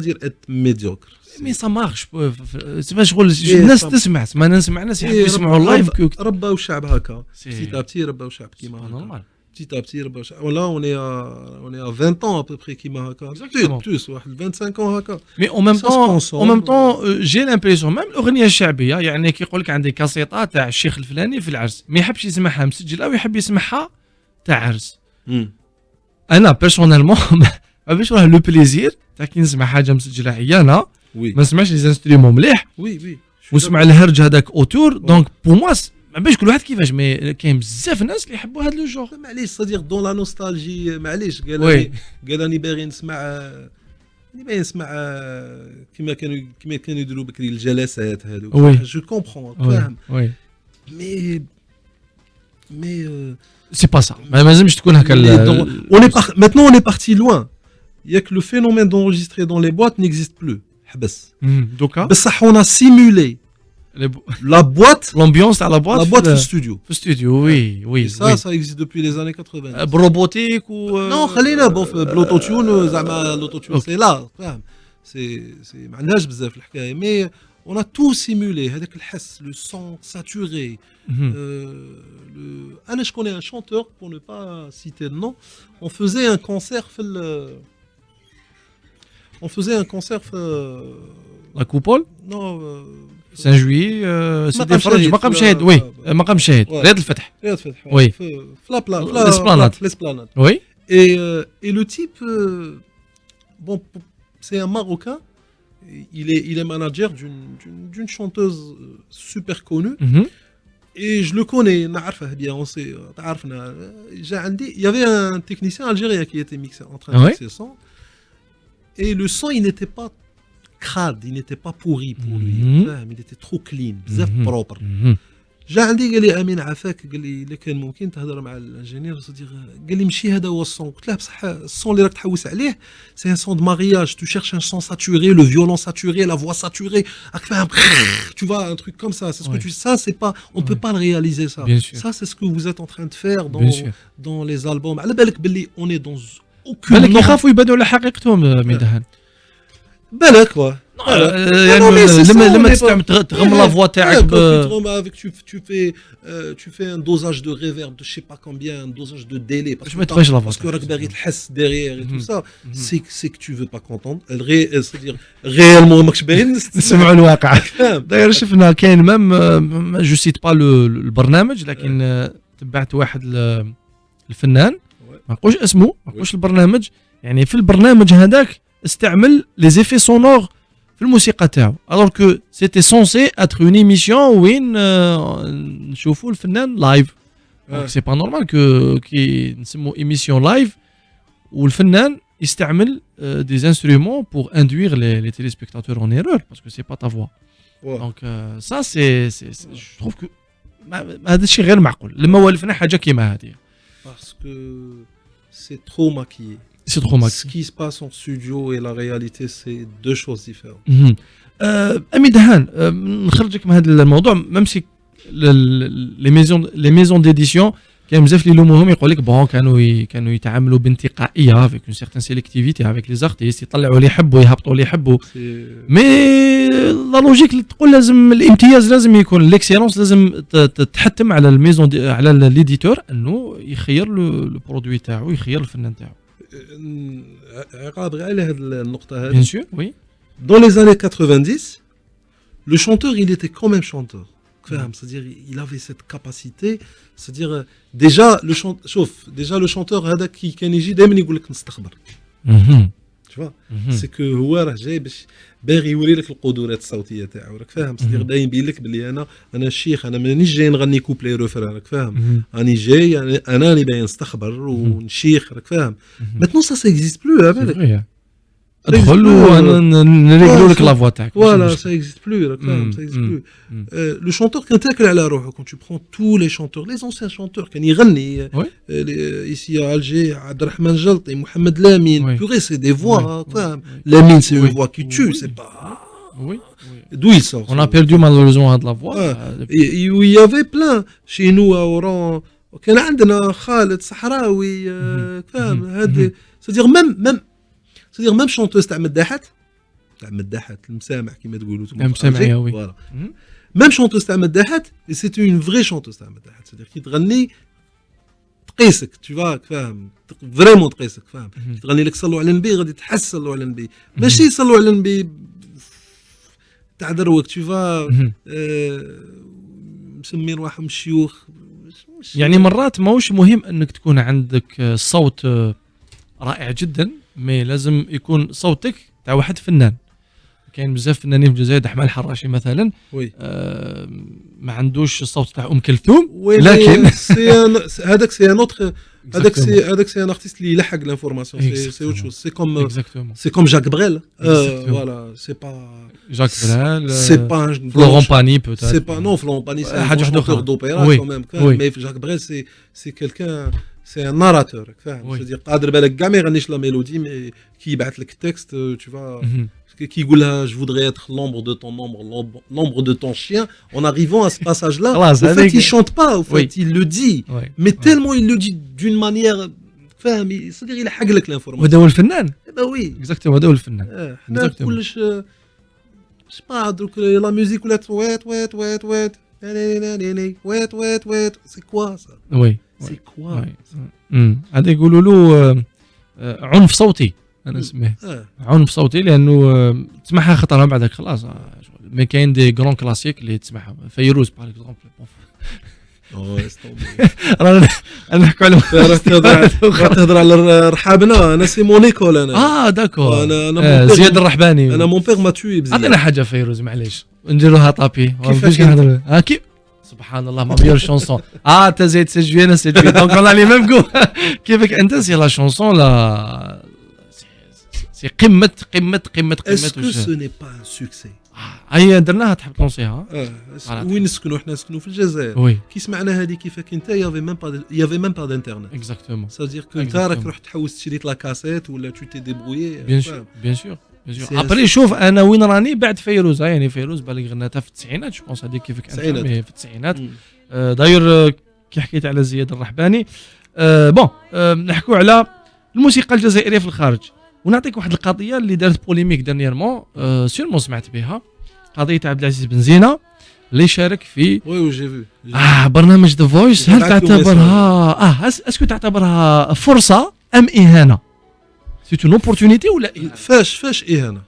dire être médiocre. Mais ça marche. C'est pas الناس تسمع ما نسمع ناس يحبوا يسمعوا اللايف رباو الشعب هكا petit à petit رباو الشعب كيما هكا petit à petit رباو الشعب là on est à 20 ans à peu près كيما هكا plus واحد 25 ans هكا. Mais en même temps j'ai l'impression même الاغنيه الشعبيه يعني كيقول لك عندي كاسيطه تاع الشيخ الفلاني في العرس ما يحبش يسمعها مسجله ويحب يسمعها تاع عرس. انا بيرسونيلمون ما بيش راه لو بليزير تاع كي نسمع حاجه مسجله عيانه ما نسمعش لي انسترومون مليح ونسمع الهرج هذاك اوتور دونك بور موا ما باش كل واحد كيفاش مي كاين بزاف ناس اللي يحبوا هذا لو جور. معليش صديق دون لا نوستالجي معليش قال راني باغي نسمع كيما كانوا يديروا بكري الجلسات هذو جو كومبرون فاهم مي سي با سا ما لازمش تكون هكا. Maintenant on est parti loin. Il y a que le phénomène d'enregistrer dans les boîtes n'existe plus. بصح on a simulé la boîte, l'ambiance à la boîte في studio. في studio oui. Ça existe depuis les années 80. بروبوتيك و non خلينا بالاوتوتيون زعما الاوتوتيون سي لا فاهم سي ما عندناش بزاف الحكايه مي on a tout simulé هذاك الحس le son saturé. انا je connais un chanteur pour ne pas citer le nom, on faisait un concert la coupole non Saint-Juillet سيدي فرج مقام شاهد مقام شاهد رياض الفتح oui l'esplanade oui et le type bon c'est un Marocain, il est manager d'une chanteuse super connue. Et je le connais, نعرفه bien, on sait, تعرفنا. Il y avait un technicien algérien qui était mixé en train de mixer le son. Et le son, il n'était pas crade, il n'était pas pourri pour lui. Il était trop clean, بزاف propre. جا عندي قال لي امين عافاك قال لي الا كان ممكن تهضر مع الانجينير صديق قال لي ماشي هذا هو الصون قلت له بصح الصون اللي راك تحوس عليه سي ان صون دو مارياج تو شيرش ان صون ساتوري لو فيولون ساتوري لا فوا ساتوري راك فاهم tu vois un truc comme ça c'est ce que tu ça c'est pas on peut pas le réaliser ça c'est ce que vous êtes en train de faire dans les albums على بالك باللي on est dans aucun بالك يخافوا يبانوا على حقيقتهم ميدهان بالك يعني لما تغم لا فوا تاعك tu fais un dosage de reverb de je sais pas combien, un dosage de délai parce que راك باغي تحس derrière et tout ça c'est que tu veux pas qu'entendre c'est-à-dire réellement ماكش باين نسمعوا الواقع. داير شفنا كاين مام جو سيت با البرنامج لكن تبعت واحد الفنان ما نقولش اسمه ما نقولش البرنامج يعني في البرنامج هذاك استعمل لي زيفي سونور في الموسيقى تاعو alors que c'était censé être une émission وين نشوفوا الفنان لايف. donc c'est pas normal que كي نسمو émission live والفنان يستعمل des instruments pour induire les téléspectateurs en erreur parce que c'est pas ta voix. donc ça c'est je trouve que هذا الشيء غير معقول لما والفنا حاجه كيما هذه parce que c'est trop maquillé. C'est trop max. Ce qui se passe en studio et la réalité, c'est deux choses différentes. أمي دهان نخرجك من هذا الموضوع ممسك les maisons d'édition كان بزاف اللي يلوموهم يقول لك بون كانوا يتعاملوا بانتقائيه avec une certaine sélectivité avec les artistes يطلعوا اللي يحبوا يهبطوا اللي يحبوا مي لا لوجيك تقول لازم الامتياز لازم يكون ليكسيلونس لازم تحتم على الميزون على ليديتور انه يخير البرودوي تاعو يخير الفنان تاعو. عقاب غير على هذه النقطه Bien هذه. sûr, oui. Dans les années 90, le chanteur, il était quand même chanteur. C'est-à-dire, il avait cette capacité. C'est-à-dire, déjà, le chanteur, هذا qui كان يجي دائما يقول لك نستخبر. Tu vois, c'est que هو راه جاي باش باغي يوري لك القدرات الصوتيه تاعو، راك فاهم؟ سيدير باين يبين لك بلي انا الشيخ، انا مانيش جاي نغني كوبلي روفران، راك فاهم؟ راني جاي انا اللي باين نستخبر ونشيخ، راك فاهم؟ ماتنون سا اكزيست بلو، بالك ادخل وانا نريقلوا لك لا فوا تاعك. Voilà, ça n'existe plus, راك فاهم؟ ça n'existe plus. Le chanteur كان تاكل على روحه. Quand tu prends tous les chanteurs, les anciens chanteurs كان يغني ici à Alger, عبد الرحمن جلطي، محمد لامين، purée c'est des voix, فاهم؟ Lamine c'est une voix qui tue, c'est pas. Oui. D'où il sort? On a perdu malheureusement de la voix. Il y avait plein chez nous à Oran. كان عندنا خالد صحراوي، فاهم؟ هذا c'est-à-dire même chanteuse تاع مداحت المسامع كيما تقولوا انتم. المسامعيه وي. فوالا. même chanteuse تاع مداحت c'était une vraie chanteuse تاع مداحت. c'est-à-dire كي تغني تقيسك، tu vois، فاهم؟ فريمون تقيسك، فاهم؟ تغني لك صلوا على النبي غادي تحس صلوا على النبي، ماشي صلوا على النبي تاع دروك، tu vois، مسمين روحهم الشيوخ. يعني مرات ماهوش مهم انك تكون عندك صوت رائع جدا، مي لازم يكون صوتك تاع واحد فنان. كاين بزاف فنانين في الجزائر، احمد الحراشي مثلا ما عندوش الصوت تاع ام كلثوم، لكن هذاك سي ان ارتيست اللي يلحق لانفورماسيون، سي اوت شوز، سي كوم جاك بريل، فوالا، سي با جاك بريل، سي با فلورون باني بوتيت، سي با نو فلورون باني سي حاجه شونتور دوبيرا كوميم، مي جاك بريل سي كيلكان، سي ان ناراتور، فاهم؟ سي قادر بالك كاع ما يغنيش لا ميلودي، مي كي يبعث لك التكست، tu vois، qui يقولها je voudrais être l'ombre de ton ombre, l'ombre de ton chien, en arrivant à ce passage là en fait il chante pas, en fait il le dit, mais tellement il le dit d'une manière، فاهم؟ c'est-à-dire يلحق لك l'information. وهذا هو الفنان. bah oui exactement، هذا هو الفنان. حنا كلش مش با دروك لا ميوزيك ولات وات وات وات وات وات وات وات، سي كوا سا؟ وي سي كوا؟ هذا يقولوا له عنف صوتي، انا نسميه عنف صوتي، لانه تسمعها خطرها بعدك خلاص. مي كاين دي غران كلاسيك اللي تسمعها، فيروز باغ اكزومبل. رانا نحكوا على تهضر على رحابنا. انا سي مونيكول، انا داكور، انا زياد الرحباني. انا مون بيغ ما توي بزاف. عطينا حاجه فيروز معليش نديروها طابي. كيفاش كنهضر كيف؟ سبحان الله، ما ميور شونسون. انت زيد سجوي انا سجوي، دونك انا لي ميم جو. كيفك انت؟ سي لا شونسون لا، سي قمه قمه قمه قمه. اسكو سو ني با ان سوكسي؟ هيا درناها، تحب تونسيها؟ وين نسكنوا حنا؟ نسكنوا في الجزائر. كي سمعنا هذه كيفك انت، يافي ميم با دانترنت. اكزاكتومون. سادير كو انت راك رحت حوست شريت لا كاسيت ولا تو تي ديبرويي. بيان سور بيان سور. ابري شوف انا وين راني بعد فيروز، يعني فيروز بالك غناتها في التسعينات، جو بونس هذيك كيفك انت في التسعينات. داير كي حكيت على زياد الرحباني، بون نحكوا على الموسيقى الجزائريه في الخارج، ونعطيك واحد القضيه اللي دارت بوليميك دانييرمون، سيرمون سمعت بها، قضيه عبد العزيز بن زينه اللي شارك في وي جي في برنامج ذا فويس. هل تعتبرها اسكو تعتبرها فرصه ام اهانه؟ سي اون اوبورتونيتي ولا إهانة؟ فاش اهانه؟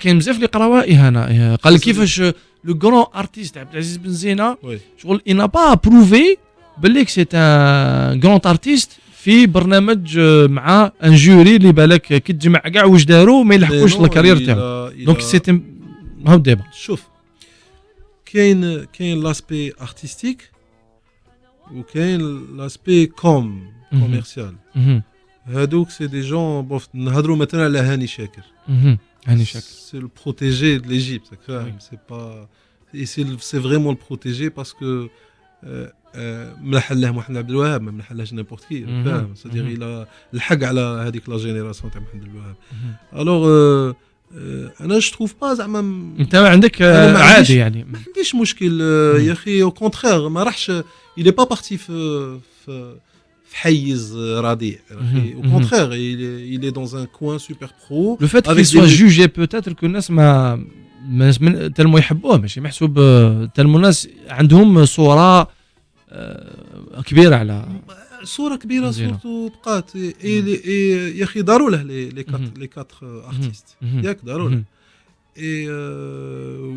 كاين بزاف اللي قراوها اهانه. قال لك كيفاش لو غران ارتيست عبد العزيز بن زينه شغل انا با بروفي بالك سي ان غران ارتيست في برنامج مع ان جوري اللي بالك كي تجمع كاع واش داروا ما يلحقوش الكارير تاعو. دونك سي هاو ديبا. شوف، كاين لاسبي ارتستيك وكاين لاسبي كوميرسيال. هادوك سي دي جون بوف. نهضروا مثلا على هاني شاكر. هاني شاكر سي لو بروتيجي دو ليجيبت، فاهم؟ سي با سي فريمون البروتيجي باسكو ملح له محمد عبد الوهاب، ما ملحلهاش نيمبورت كي، فاهم؟ سادير الى الحق على هذيك لا جينيراسيون تاع محمد عبد الوهاب. الوغ انا جو تروف با زعما انت عندك عادي، يعني ما عنديش مشكل يا اخي. او كونترير ما راحش يلي با بارتي في حيز رديء. او كونترير il est dans un coin super pro. Le fait qu'il soit jugé peut-être que الناس ما تلمو يحبوه، ماشي محسوب تلمو الناس عندهم صورة كبيرة على صوره كبيره مزيانة. صورته بقات يا اخي داروا له لي كاتر ارتيست ياك داروا له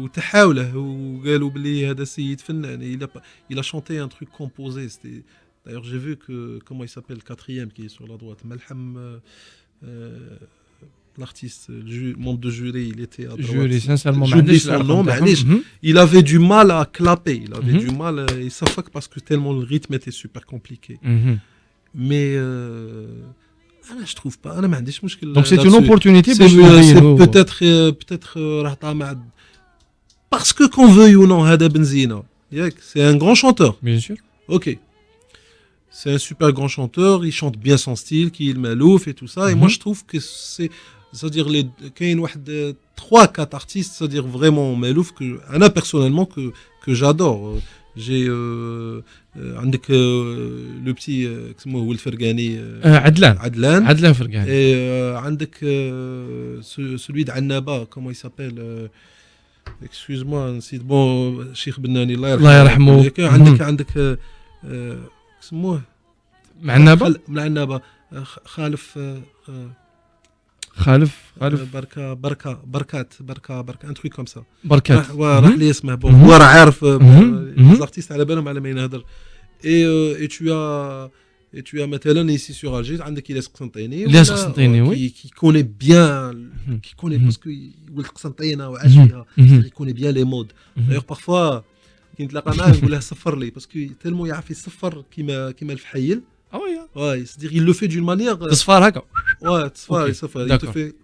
وتحاوله وقالوا بلي هذا سيد فنان il a chanté un truc composé c'était d'ailleurs j'ai vu que comment il s'appelle le quatrième qui est sur la droite Malham l'artiste le membre de jury il était à droite Jury sincèrement j'oublie son nom معليش il avait du mal à clapper il avait du mal il s'affaque parce que tellement le rythme était super compliqué mais انا je trouve pas انا ما عنديش مشكل donc c'est une opportunité peut-être راه طامع parce que qu'on veuille ou non هذا بنزينة ياك c'est un grand chanteur bien sûr ok c'est un super grand chanteur il chante bien son style qui est malouf et tout ça et moi je trouve que c'est-à-dire les كاين واحد 3-4 artistes c'est-à-dire vraiment malouf que انا personnellement que j'adore j'ai عندك le petit اسمه هو الفرقاني عدلان فرقاني et عندك celui de Annaba comment il s'appelle excuse-moi نسيت bon شيخ بناني الله يرحمه عندك اسمه مع النبا خالف بركات un truc comme ça بركات راح لي اسمه بون هو راه عارف الارتيست على بالهم على ما ينهضر et tu as مثلا ici sur Alger عندك إلياس قسنطيني oui qui connaît bien qui connaît parce que يقول قسنطينة وعاش فيها il connaît bien les modes d'ailleurs parfois كي نتلاقى معاه نقول له صفر لي باسكو تالمو يعرف يصفر كيما الفحيل ouais c'est-à-dire il le fait d'une manière تصفر هكا ouais تصفر il te fait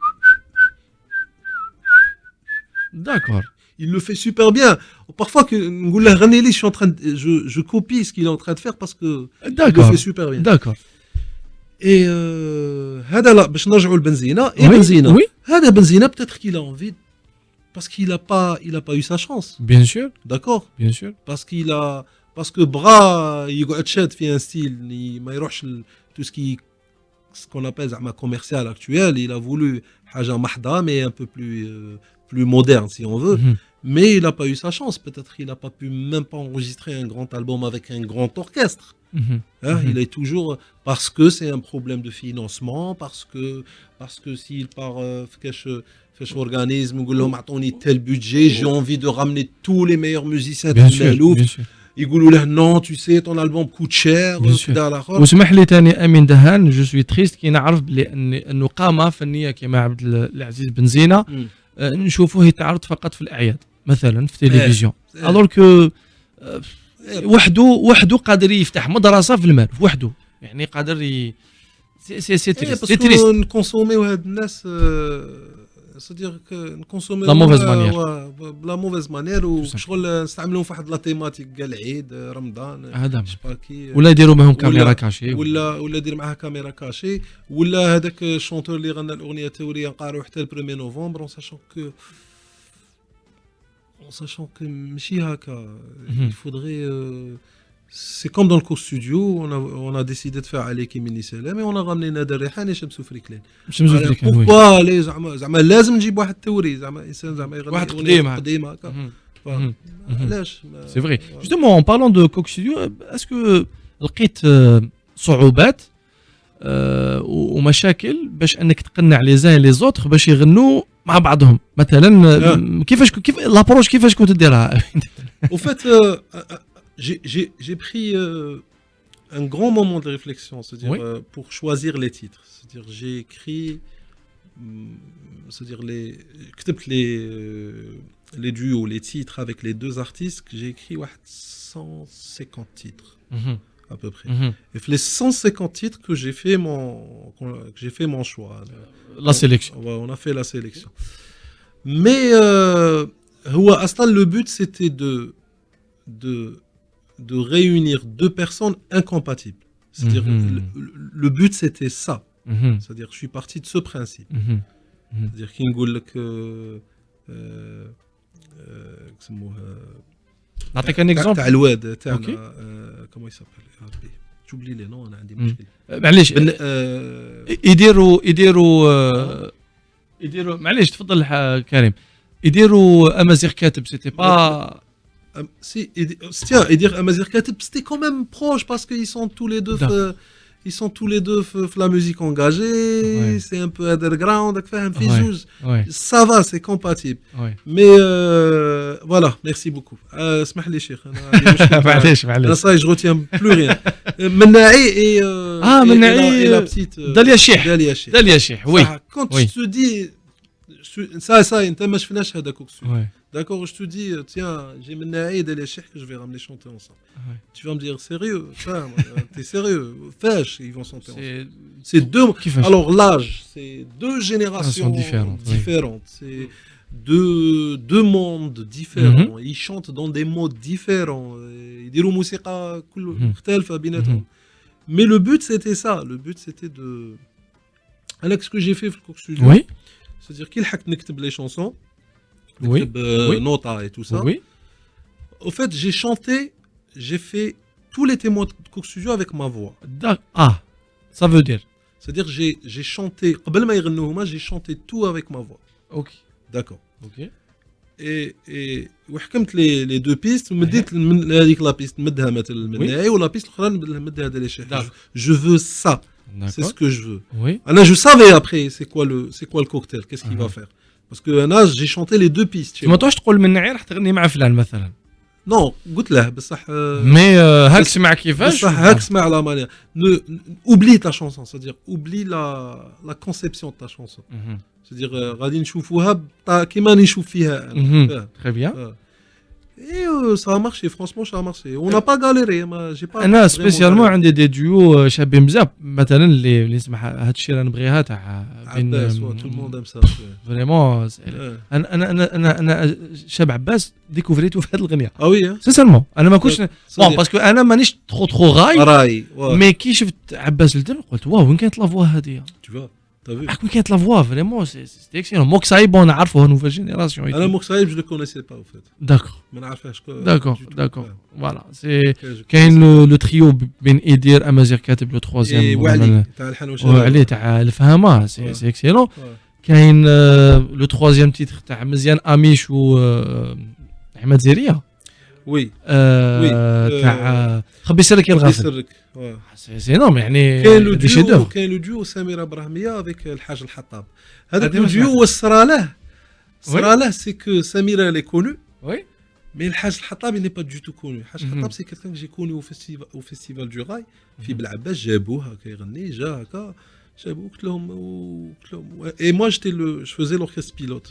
d'accord il le fait super bien parfois que نقول له غني لي je suis en train de je copie ce qu'il est en train de faire parce que il le fait super bien d'accord et هذا لا باش نرجعوا لبنزينة بنزينة هذا بنزينة peut-être qu'il a envie parce qu'il a pas eu sa chance bien sûr d'accord bien sûr parce que Bra يقعد شاد في un style ما يروحش tout ce qu'on appelle زعما commercial actuel il a voulu حاجة محضة mais un peu plus moderne si on veut mais il a pas eu sa chance peut-être qu'il a pas pu même pas enregistrer un grand album avec un grand orchestre il est toujours parce que c'est un problème de financement parce que s'il part فاش organisme نقول لهم اعطوني tel budget j'ai envie de ramener tous les meilleurs musiciens de Malouf يقولوا له non tu sais ton album coûte cher كذا على اخر وسمح لي ثاني امين دهان جو سوي تريست كي نعرف بلي انه قامه فنيه كما عبد العزيز بنزينه نشوفوه يتعرض فقط في الاعياد مثلا في التلفزيون الور كو وحده قادر يفتح مدرسه في المال وحده يعني قادر سي تريست نكونسوميو هاد الناس c'est-à-dire que نكونسوميو بلا موفيز مانير وشغل نستعملوهم في واحد لا تيماتيك كاع العيد رمضان هذا ولا يديروا معهم كاميرا كاشي ولا يدير معها كاميرا كاشي ولا هذاك الشونتور اللي غنى الاغنيه التوريه نقاروا حتى ل 1 نوفمبر اون sachant que ماشي هكا il faudrait c'est comme dans le cours studio on a décidé de faire عليكي مني سلام et on a ramené نادر ريحاني شمس فريكلين pourquoi لي زعما لازم نجيب واحد التوري زعما انسان زعما يغني واحد قديم هكا علاش سي فري justement en parlant de coq studio est-ce que لقيت صعوبات ومشاكل باش انك تقنع لي زان لي زوتر باش يغنوا مع بعضهم مثلا كيف لابروش كيفاش كنت ديرها au fait j'ai pris un grand moment de réflexion c'est-à-dire pour choisir les titres c'est-à-dire j'ai écrit c'est-à-dire كتبت les duos les titres avec les deux artistes que j'ai écrit 150 titres à peu près et les 150 titres que j'ai fait mon choix la sélection on a fait la sélection mais هو اصلا le but c'était de réunir deux personnes incompatibles c'est-à-dire le but c'était ça c'est-à-dire je suis parti de ce principe c'est-à-dire كي نقول لك يسموها نعطيك ان اكزومبل تاع الواد تاعنا كومون يسابيل يا ربي جوبلي لي نو انا عندي مشكل معليش يديروا معليش تفضل كريم يديروا امازيغ كاتب سيتي با si et dire Amazir Katib c'était quand même proche parce qu'ils sont tous les deux ils sont tous les deux la musique engagée, Ouais. c'est un peu underground, donc فاهم في Ouais. جوج. Ouais. Ça va, c'est compatible. Ouais. Mais voilà, merci beaucoup. اسمح لي شيخ انا عندي مشكل. معليش انا معليش. ça je retiens plus rien. Mennaï et Mennaï, et la petite Dalia Cheikh. Dalia Cheikh. Dalia Cheikh, oui. Ça, quand Oui. je te dis ça انت ما شفناش هذاك الكسو. Ouais. D'accord, je te dis, tiens, j'ai Mennaï et Dalia Cheikh que je vais ramener chanter ensemble. Ouais. Tu vas me dire, sérieux, t'es sérieux, fâche, ils vont chanter ensemble. C'est C'est deux. Kiffache. Alors l'âge, c'est deux générations différentes, oui. différentes. C'est deux mondes différents. Ils chantent dans des modes différents. Ils diront موسيقى كل مختلفة بيناتهم. Mais le but c'était ça. Le but c'était de. Alors ce que j'ai fait au studio, Oui. c'est-à-dire qu'il حك نكتب les chansons, Oui. نكتب Oui. nota et tout ça. Oui. Au fait, j'ai fait tous les témoins de Cook Studio avec ma voix. Ah, ça veut dire. C'est-à-dire j'ai chanté, قبل ما يغنوا هما, j'ai chanté tout avec ma voix. Ok. D'accord. Ok. Et وحكمت les deux pistes ومديت هذيك لا بيست نمدها مثلا المناعي ولا بيست الاخرى نمدها هذا الشيء. Je veux ça. C'est ce que je veux. Oui. Là, je savais après c'est quoi le cocktail, qu'est-ce qu'il va faire. Parce que là, j'ai chanté les deux pistes. ما تروحش تقول منعي راح تغني مع فلان مثلا. Non, قلت له بصح. مي هاك سمع كيفاش. بصح هاك سمع la manière. Oublie ta chanson, c'est-à-dire oublie la conception de ta chanson. C'est-à-dire غادي نشوفوها كيما نشوف فيها انا. Très bien. Et ça a marché, franchement ça a marché. On n'a pas galéré, j'ai pas. انا سبيسيالمون عندي دي ديو شابين بزاف مثلا اللي نسمع هاد الشيء راه نبغيها تاع عباس. Tout le monde aime ça. فريمون انا شاب عباس ديكوفريتو في هاد الاغنيه. Ah oui hein. سينسيرمون انا ما كنتش بون باسكو انا مانيش ترو غاي راي. مي كي شفت عباس الدم قلت واو وين كانت لا فوا هذه. Tu vois, t'as vu. وين كانت لا فوا فريمون سي اكسيلون موك صايبون نعرفوه نوفا جينيراسيون. انا مكسايب je le connaissais pas au fait. داكور ما نعرفهاش. داكور فوالا سي كاين لو تريو بين ايدير امازيغ كاتب لو تروازيام وعلي تاع الحنوشه وعلي تاع الفهامه سي اكسيلون. كاين لو تروازيام تيتر تاع مزيان اميش و احمد زيريه. وي تاع خبي سرك يا الغافل. سي نورم يعني كاين لو ديو سميره ابراهيميه افيك الحاج الحطاب. هذاك لو ديو وصرا له سي كو سميره لي كونو. وي مي الحاج الحطاب ني با دو تو كونو. الحاج الحطاب سي كيلكان جي كونو او فيستيفال دو راي في بلعباس جابوه هكا يغني جا هكا جابوه قلت لهم اي موا جيتي جو فوزي لوركستر بيلوت.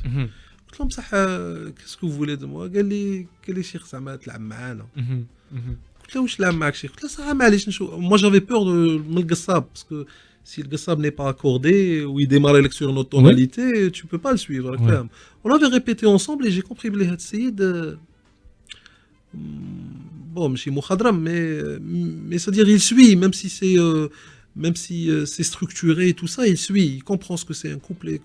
قلت لهم بصح كاسكو فولي دو موا قال لي شيخ زعما تلعب معانا. قلت له واش لعب معاك شيخ؟ قلت له صح معليش نشوف. موا جافي بور من القصاب باسكو si le gassab n'est pas accordé ou il démarre avec sur une autre tonalité, tu peux pas le suivre. On avait répété ensemble et j'ai compris que les Hatsid bon, ماشي مخضرم mais c'est-à-dire il suit même si c'est structuré et tout ça, il suit, il comprend ce que c'est un couplet,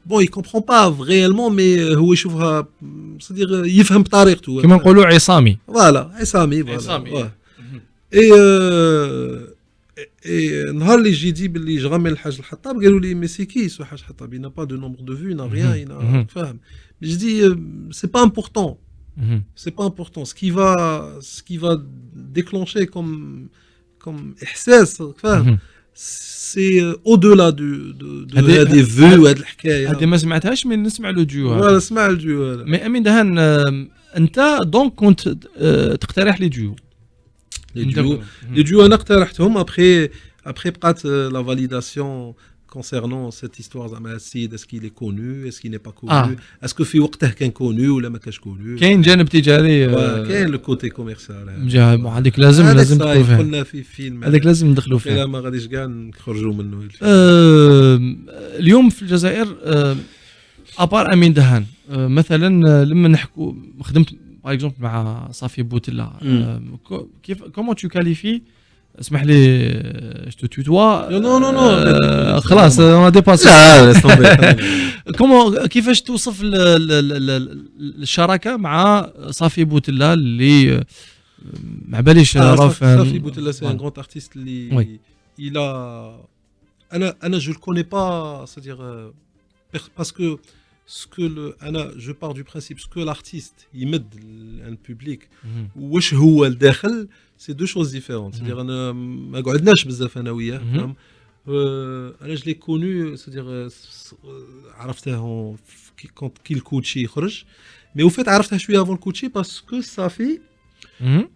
bon, il comprend pas réellement mais هو يشوفها c'est-à-dire يفهم بطريقته كما نقولوا عصامي. Voilà, عصامي voilà. Et نهار اللي جي دي باللي جرامي الحاج الحطاب قالوا لي مي سي كي سو حاج الحطاب il n'a pas de nombre de vues, il n'a rien, il n'a فاهم. Je dis c'est pas important. C'est pas important. Ce qui va déclencher comme احساس فاهم c'est au-delà de des vues وهاد الحكايه. هذه ما سمعتهاش من نسمع له ديو. ولا اسمع الديو هذا. مي امين دهان انت دونك كنت تقترح لي ديو. Les duos انا اقترحتهم après بقات la validation concernant cette histoire زعما السيد est-ce qu'il est connu est-ce qu'il n'est pas connu est-ce que في وقته كان connu ولا ما كانش connu. كاين جانب تجاري كاين لو كوتي كوميرسيال هذيك لازم تدخلوا فيه. قلنا في فيلم هذاك لازم ندخلوا فيه. لا ما غاديش كاع نخرجوا منه. اليوم في الجزائر ابار امين دهان مثلا لما نحكوا خدمت باغ اكزومبل مع صافي بوتلا كيف كومون تو كاليفي اسمح لي جو توتوا نو خلاص انا ديباسي. لا كومون كيفاش توصف الشراكه مع صافي بوتلا اللي ما باليش صافي بوتلا سي ان غراند ارتيست اللي انا je le connais pas c'est-à-dire parce que ce que je pars du principe ce que l'artiste يمد un public مهم. واش هو الداخل c'est deux choses différentes c'est-à-dire انا ما قعدناش بزاف انا وياه فاهم انا je l'ai connu c'est-à-dire عرفته quand كي الكوتشي خرج mais au fait عرفته شويه avant le coaché parce que Safi مهم.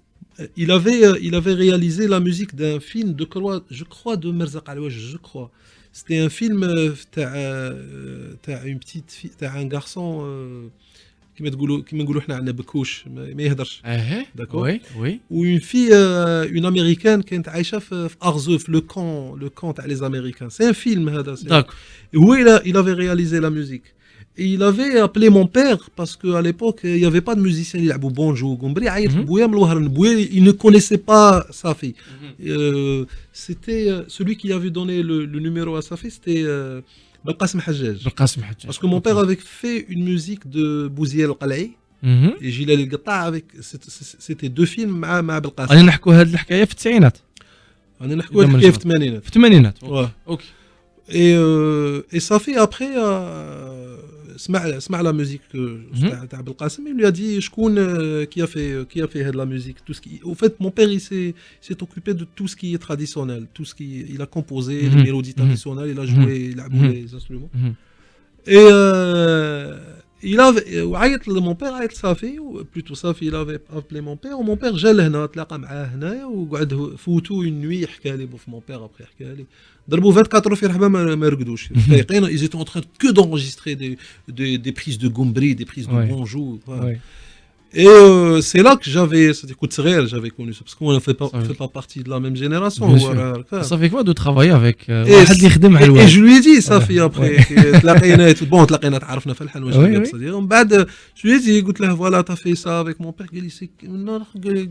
il avait réalisé la musique d'un film de je crois de Merzaq Alouaj je crois c'était un film تاع une petite fille تاع un garçon كيما نقولوا حنا عندنا بكوش ما يهدرش اها D'accord. وي وي ou une fille une américaine كانت عايشه في Arzeu le camp تاع les américains c'est un film هذا داك où il avait réalisé la musique et il avait appelé mon père parce que à l'époque il y avait pas de musiciens qui يلعبوا بونجو قنبري عيط بويا من الوهران بويا il ne connaissait pas Safi c'était celui qui avait donné le numéro à Safi c'était Belqasem Hajjaj بالقاسم حجاج parce que mon père avait fait une musique de Bouziel Qalai مهم. et Gilal El Gatta avec c'était deux films مع Belqasem غادي نحكوا هذه الحكايه في التسعينات انا نحكوا الحكايه في الثمانينات في الثمانينات Ouais. اوكي Et Safi après سمع la musique تاع بالقاسم il lui a dit شكون qui a fait de la musique tout ce qui au fait mon père il s'est occupé de tout ce qui est traditionnel tout ce qui il a composé les mélodies traditionnelles il a joué il a joué les instruments et il avait وعيط mon père عيط صافي plutôt صافي il avait appelé mon père mon père جا لهنا تلاقى معاه هنايا وقعد فوتو une nuit حكى لي بوف mon père après حكى لي ضربوا 24 في رحبه ما رقدوش فايقين ils étaient en train que d'enregistrer des prises de Gombri des prises de Ouais. bonjou وي et c'est là que c'était كنت صغير j'avais connu ça parce qu'on ne fait pas partie de la même génération Bien sûr. voilà. Ça fait quoi de travailler avec واحد اللي يخدم على et الوالد je lui ai dit صافي après تلاقينا تعرفنا في الحان واش Oui, oui. c'est-à-dire ومن بعد je lui ai dit قلت له voilà t'as fait ça avec mon père قال لي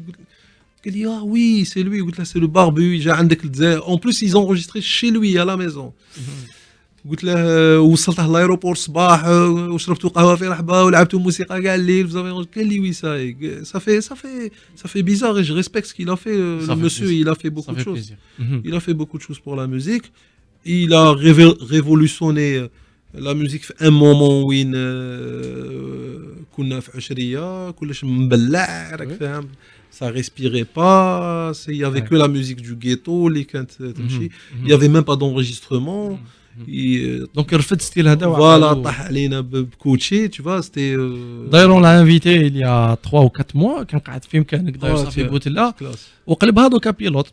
قال لي oui c'est lui قلت له c'est le barbu جا عندك الجزائر en plus ils ont enregistré chez lui à la maison قلت له وصلته لايروبور الصباح وشربتوا قهوه في رحبه ولعبتوا موسيقى كاع الليل قال لي oui ça fait bizarre et je respecte ce qu'il a fait le monsieur il a fait Ça beaucoup de fait choses plaisir. Mhm. il a fait beaucoup de choses pour la musique. Il a révolutionné la musique في un moment وين كنا في عشرية كلش مبلع راك Oui. فاهم ça respirait pas il y avait Ouais. que la musique du ghetto اللي كانت تمشي il y avait même pas d'enregistrement دونك رفد ستيل هذا voilà طاح علينا بكوتشي tu vois c'était دايرون لا انفيتي il y a 3 ou 4 mois كان قاعد في امكانك داير Ah, صافي tiens. بوتلا classe وقلبها دوكا بيلوت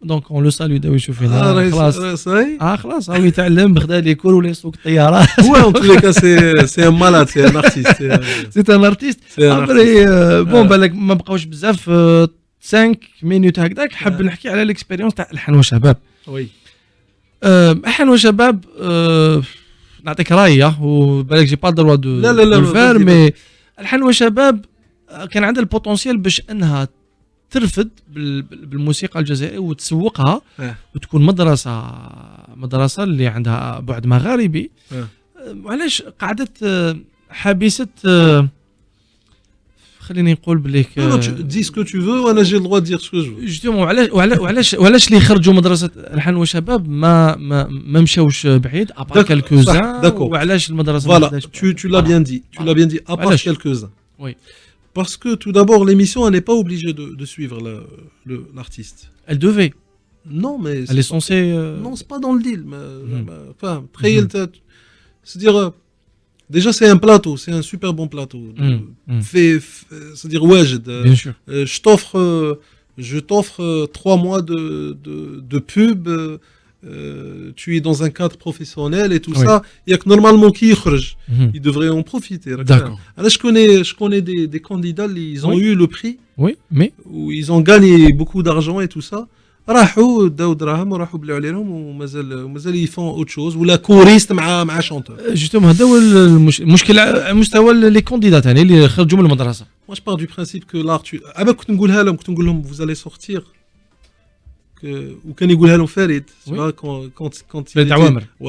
دونك اون لو سالو داو يشوف فينا خلاص صاي خلاص هو يتعلم بخدا لي كور ولا يسوق الطيارات ouais en tous les cas c'est un malade c'est un artiste سي ان ارتيست c'est un artiste. ابري بون بالك ما بقاوش بزاف 5 مينوت هكذاك حاب نحكي على الاكسبيريونس تاع الحان وشباب oui الحان وشباب نعطيك رايه وبالك جي با دروا دو لا، فار vas-y. مي الحان وشباب كان عندها البوتنسيال باش انها ترفد بالموسيقى الجزائريه وتسوقها وتكون مدرسه اللي عندها بعد مغاربي وعلاش قعدت حابسه خليني نقول بليك non, tu dis ce que tu veux وانا j'ai le droit de dire ce que je veux جوستومون وعلاش اللي خرجوا مدرسه الحان وشباب ما مشاوش بعيد ابار D'accord, كالكو صح، زان d'accord. وعلاش المدرسه ما Voilà, بداش tu l'as bien dit. Tu l'as bien dit, à part Voilà. quelques-uns. Oui. Parce que tout d'abord, l'émission, elle n'est pas obligée de suivre l'artiste. elle devait Non, mais elle est censée non, c'est pas dans le deal. Mhm. Enfin, c'est-à-dire, déjà, c'est un plateau, c'est un super bon plateau. C'est-à-dire, ouais, bien sûr je t'offre 3 mois de pub. Tu es dans un cadre professionnel et tout Oui. ça. Il y a que normalement qui يخرج. Mhm. Ils devraient en profiter. D'accord. Alors, je connais des candidats, ils ont Oui. eu le prix, oui mais où ils ont gagné beaucoup d'argent et tout ça. راحوا داو دراهم وراحوا بلاو عليهم ومازال يفون اوت شوز ولا كوريست مع شونتور. جوستومون هذا هو المشكل على مستوى لي كونديدا ثاني اللي خرجوا من المدرسه. Moi je pars du principe que l'art كنت نقولها لهم vous allez sortir وكان يقولها لهم فريد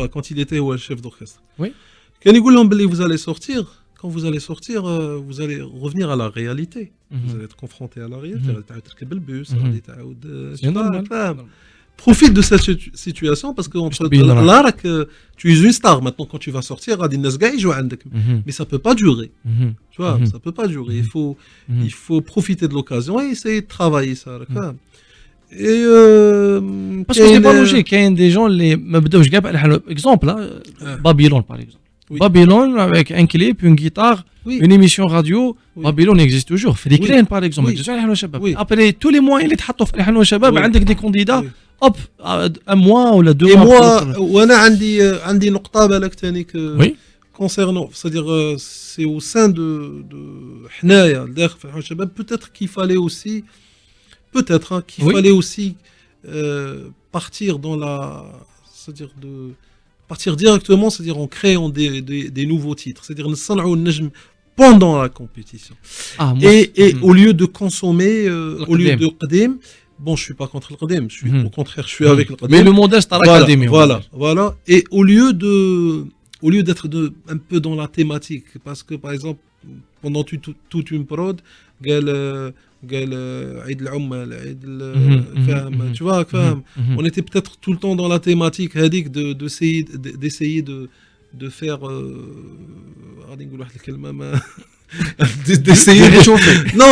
quand il était ouais, chef d'orchestre. Oui. كان يقول لهم باللي vous allez sortir quand vous allez sortir vous allez revenir à la réalité. Vous allez être confronté à la réalité. غادي تعاود تركب البوس غادي تعاود C'est normal. profite de cette situation parce que là tu es une star maintenant quand tu vas sortir mais ça peut pas durer. Tu vois, ça peut pas durer. Il faut profiter de l'occasion et essayer de travailler ça. Et parce que c'est pas logique, il y a des gens les ما بداوش كاع بحال exemple Babylone par exemple. Oui. Babylone avec un clip, une guitare, oui. Une émission radio, oui. Babylone existe toujours. Frédéric par exemple. Oui. Après tous les mois, il est حطوا في الحنوة شباب عندك des candidats. Hop, un mois ou deux mois. Et moi, وانا عندي نقطة بالك ثاني concernant, c'est-à-dire c'est au sein de حنايا داخل في الحنوة شباب peut-être qu'il fallait aussi fallait aussi partir dans la, c'est-à-dire partir directement, c'est-à-dire en créant des nouveaux titres, c'est-à-dire نصنعوا النجم pendant la compétition. Et au lieu de consommer, au lieu de قديم, bon, je suis pas contre le قديم, au contraire, je suis avec le قديم. Mais le modeste à l'académie. Voilà. Et au lieu d'être un peu dans la thématique, parce que par exemple, pendant toute une prod, قال عيد العمال عيد فاهم tu vois فاهم on était peut-être tout le temps dans la thématique هذيك d'essayer de faire غادي نقول واحد الكلمه ما d'essayer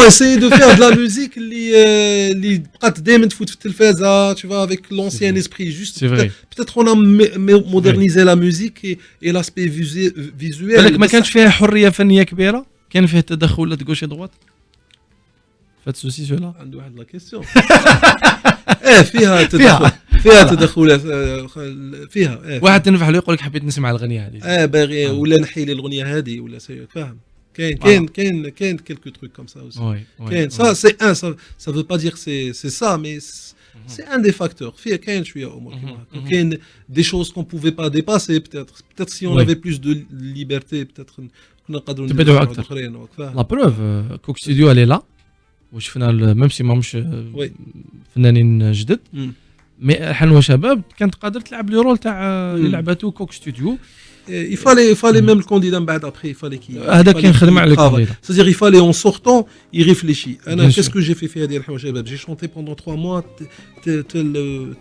essayer de faire de la musique اللي بقات دائما تفوت في التلفازه tu vois avec l'ancien esprit juste peut-être on a modernisé la musique et l'aspect visuel بالك ما كانش فيها حريه فنيه كبيره كان فيه تدخلات غوش droite. Faites ceci, cela. عنده واحد لا كيستيون. فيها تدخلات فيها. واحد تنفع له يقول لك حبيت نسمع الأغنية هذه. باغي ولا نحي لي الأغنية هذه ولا فاهم. كاين quelques trucs comme ça aussi. كاين ça veut pas dire c'est ça mais c'est un des facteurs. فيها كاين شوية أمور كاين des choses qu'on pouvait pas dépasser peut-être si on avait plus de liberté peut-être كنا نقدروا نبداو أكثر. La preuve, Coke Studio elle est là. وشفنا ميم سي ماهمش فنانين جدد مي حنوة شباب كانت قادر تلعب لي رول تاع اللي لعبته كوك ستوديو. Il fallait même le candidat بعد après il fallait qu'il هذا كان خدمة على الكانديدا. C'est-à-dire il fallait en sortant il réfléchit. أنا qu'est-ce que j'ai fait في هذه الحنوة شباب j'ai chanté pendant 3 mois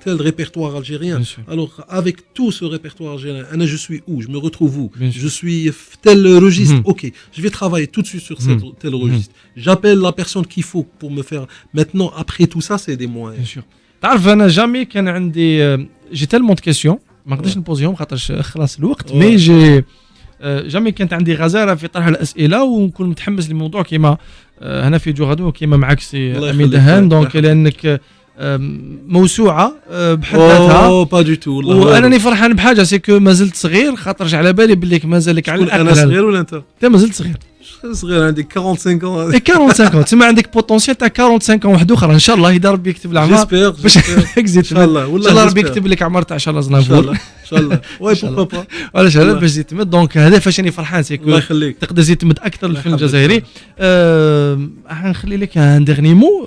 tel répertoire algérien. Alors avec tout ce répertoire algérien أنا je suis où je me retrouve où je suis tel registre OK je vais travailler tout de suite sur tel registre j'appelle la personne qu'il faut pour me faire maintenant après tout ça c'est des moyens. Bien sûr. تعرف أنا jamais كان عندي j'ai tellement de questions ما نقدرش نبوزيهم خاطرش خلاص الوقت مي جي جامي كانت عندي غزاره في طرح الاسئله ونكون متحمس للموضوع كيما هنا في جو غادو كيما معك سي امين دهان دونك لانك موسوعه بحد ذاتها با دو تو وانا فرحان بحاجه سي كو مازلت صغير خاطرش على بالي بليك مازالك على الاقل انا صغير ولا انت مازلت صغير عندك 45 ans 45 ans تسمى عندك بوتونسيال تاع 45 ans واحد اخرى ان شاء الله اذا ربي يكتب العمر باش ان شاء الله ربي يكتب لك عمر تاع ان شاء الله زنافور ان شاء الله واي بوركو با علاش هذا باش تزيد تمد دونك هذا فاش راني فرحان سيكو الله يخليك تقدر تزيد تمد اكثر الفيلم الجزائري حنخلي لك ان ديرني مو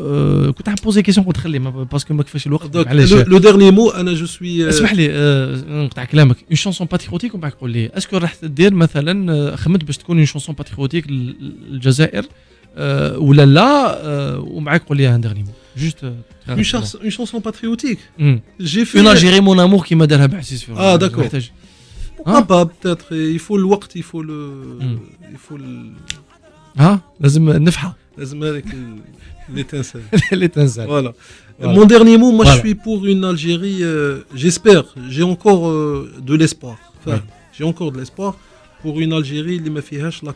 كنت حنبوزي كيسيون كنت خلي باسكو ما كفاش الوقت معليش لو ديرني مو انا جو سوي اسمح لي نقطع كلامك اون شونسون باتريوتيك ومن بعد قول لي اسكو راح تدير مثلا خممت باش تكون اون شونسون باتريوتيك للجزائر ولا لا ومعاك قول لي ان ديرني مو juste une chanson patriotique j'ai fait une Algérie mon amour qui m'a donné بعسيس في d'accord pourquoi pas peut-être il faut le وقت il faut لازم نفحه لازم هذاك l'étincelle voilà mon dernier mot moi je suis pour une Algérie j'espère j'ai encore de l'espoir j'ai encore de l'espoir pour une Algérie اللي ما فيهاش لا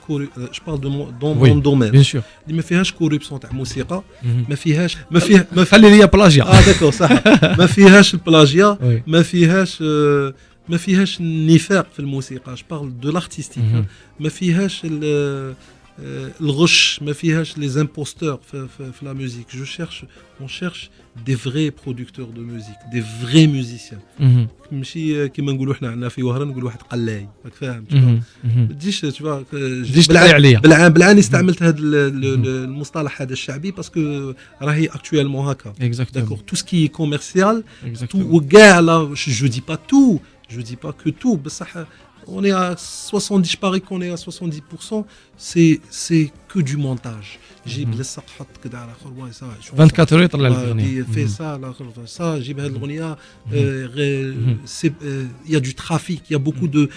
je parle dans mon domaine bien sûr اللي ما فيهاش كوربسيون تاع موسيقى ما فيهاش ما خلي لي بلاجيا داكور صح ما فيهاش البلاجيا ما فيهاش النفاق في الموسيقى je parle de l'artistique ما فيهاش الغش ما فيهاش les imposteurs في la musique on cherche des vrais producteurs de musique des vrais musiciens ماشي كيما نقولوا احنا عندنا في وهران نقولوا واحد قلاي راك فاهم تجيش بالعاني استعملت هذا المصطلح هذا الشعبي باسكو راهي اكطويلمون هكا داكور تو سكي كوميرسيال تو وكاع لا جو دي با تو je dis pas que tout بصح on est à 70, je parie qu'on est à 70%, c'est que du montage. جيب لصق حط كده على اخر واي صح 24 يطلع لك الاغنيه في ça الاخر ça جيب هذه الاغنيه il y a du trafic, il y a beaucoup de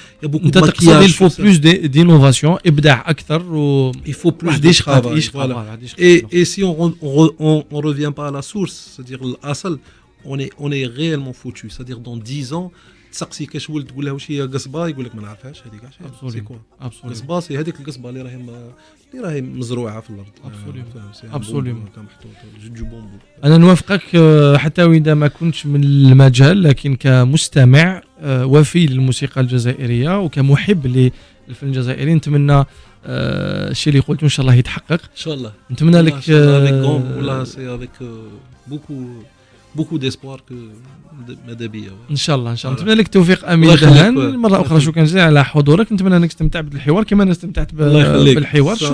maquillage. Il faut plus d'innovation, ابداع اكثر و il faut plus de travail. Voilà. Et si on revient pas à la source, c'est-à-dire الاصل, on est réellement foutu. C'est-à-dire dans 10 ans تسقسي كاش ولد تقول له واش هي قصبه يقول لك ما نعرفهاش هذيك كاع سي كوا قصبه سي هذيك القصبه اللي راهي مزروعه في الارض ابسوليوم جو بومبو. انا نوافقك حتى واذا ما كنتش من المجال لكن كمستمع وفي للموسيقى الجزائريه وكمحب للفن الجزائري نتمنى الشيء اللي قلته ان شاء الله يتحقق ان شاء الله. نتمنى لك ولا سي افيك beaucoup d'espoir que ماذا بيا ان شاء الله نتمنى لك التوفيق امين دهان. مره اخرى شكرا جزيلا على حضورك. نتمنى انك استمتعت بالحوار كما انا استمتعت بالحوار.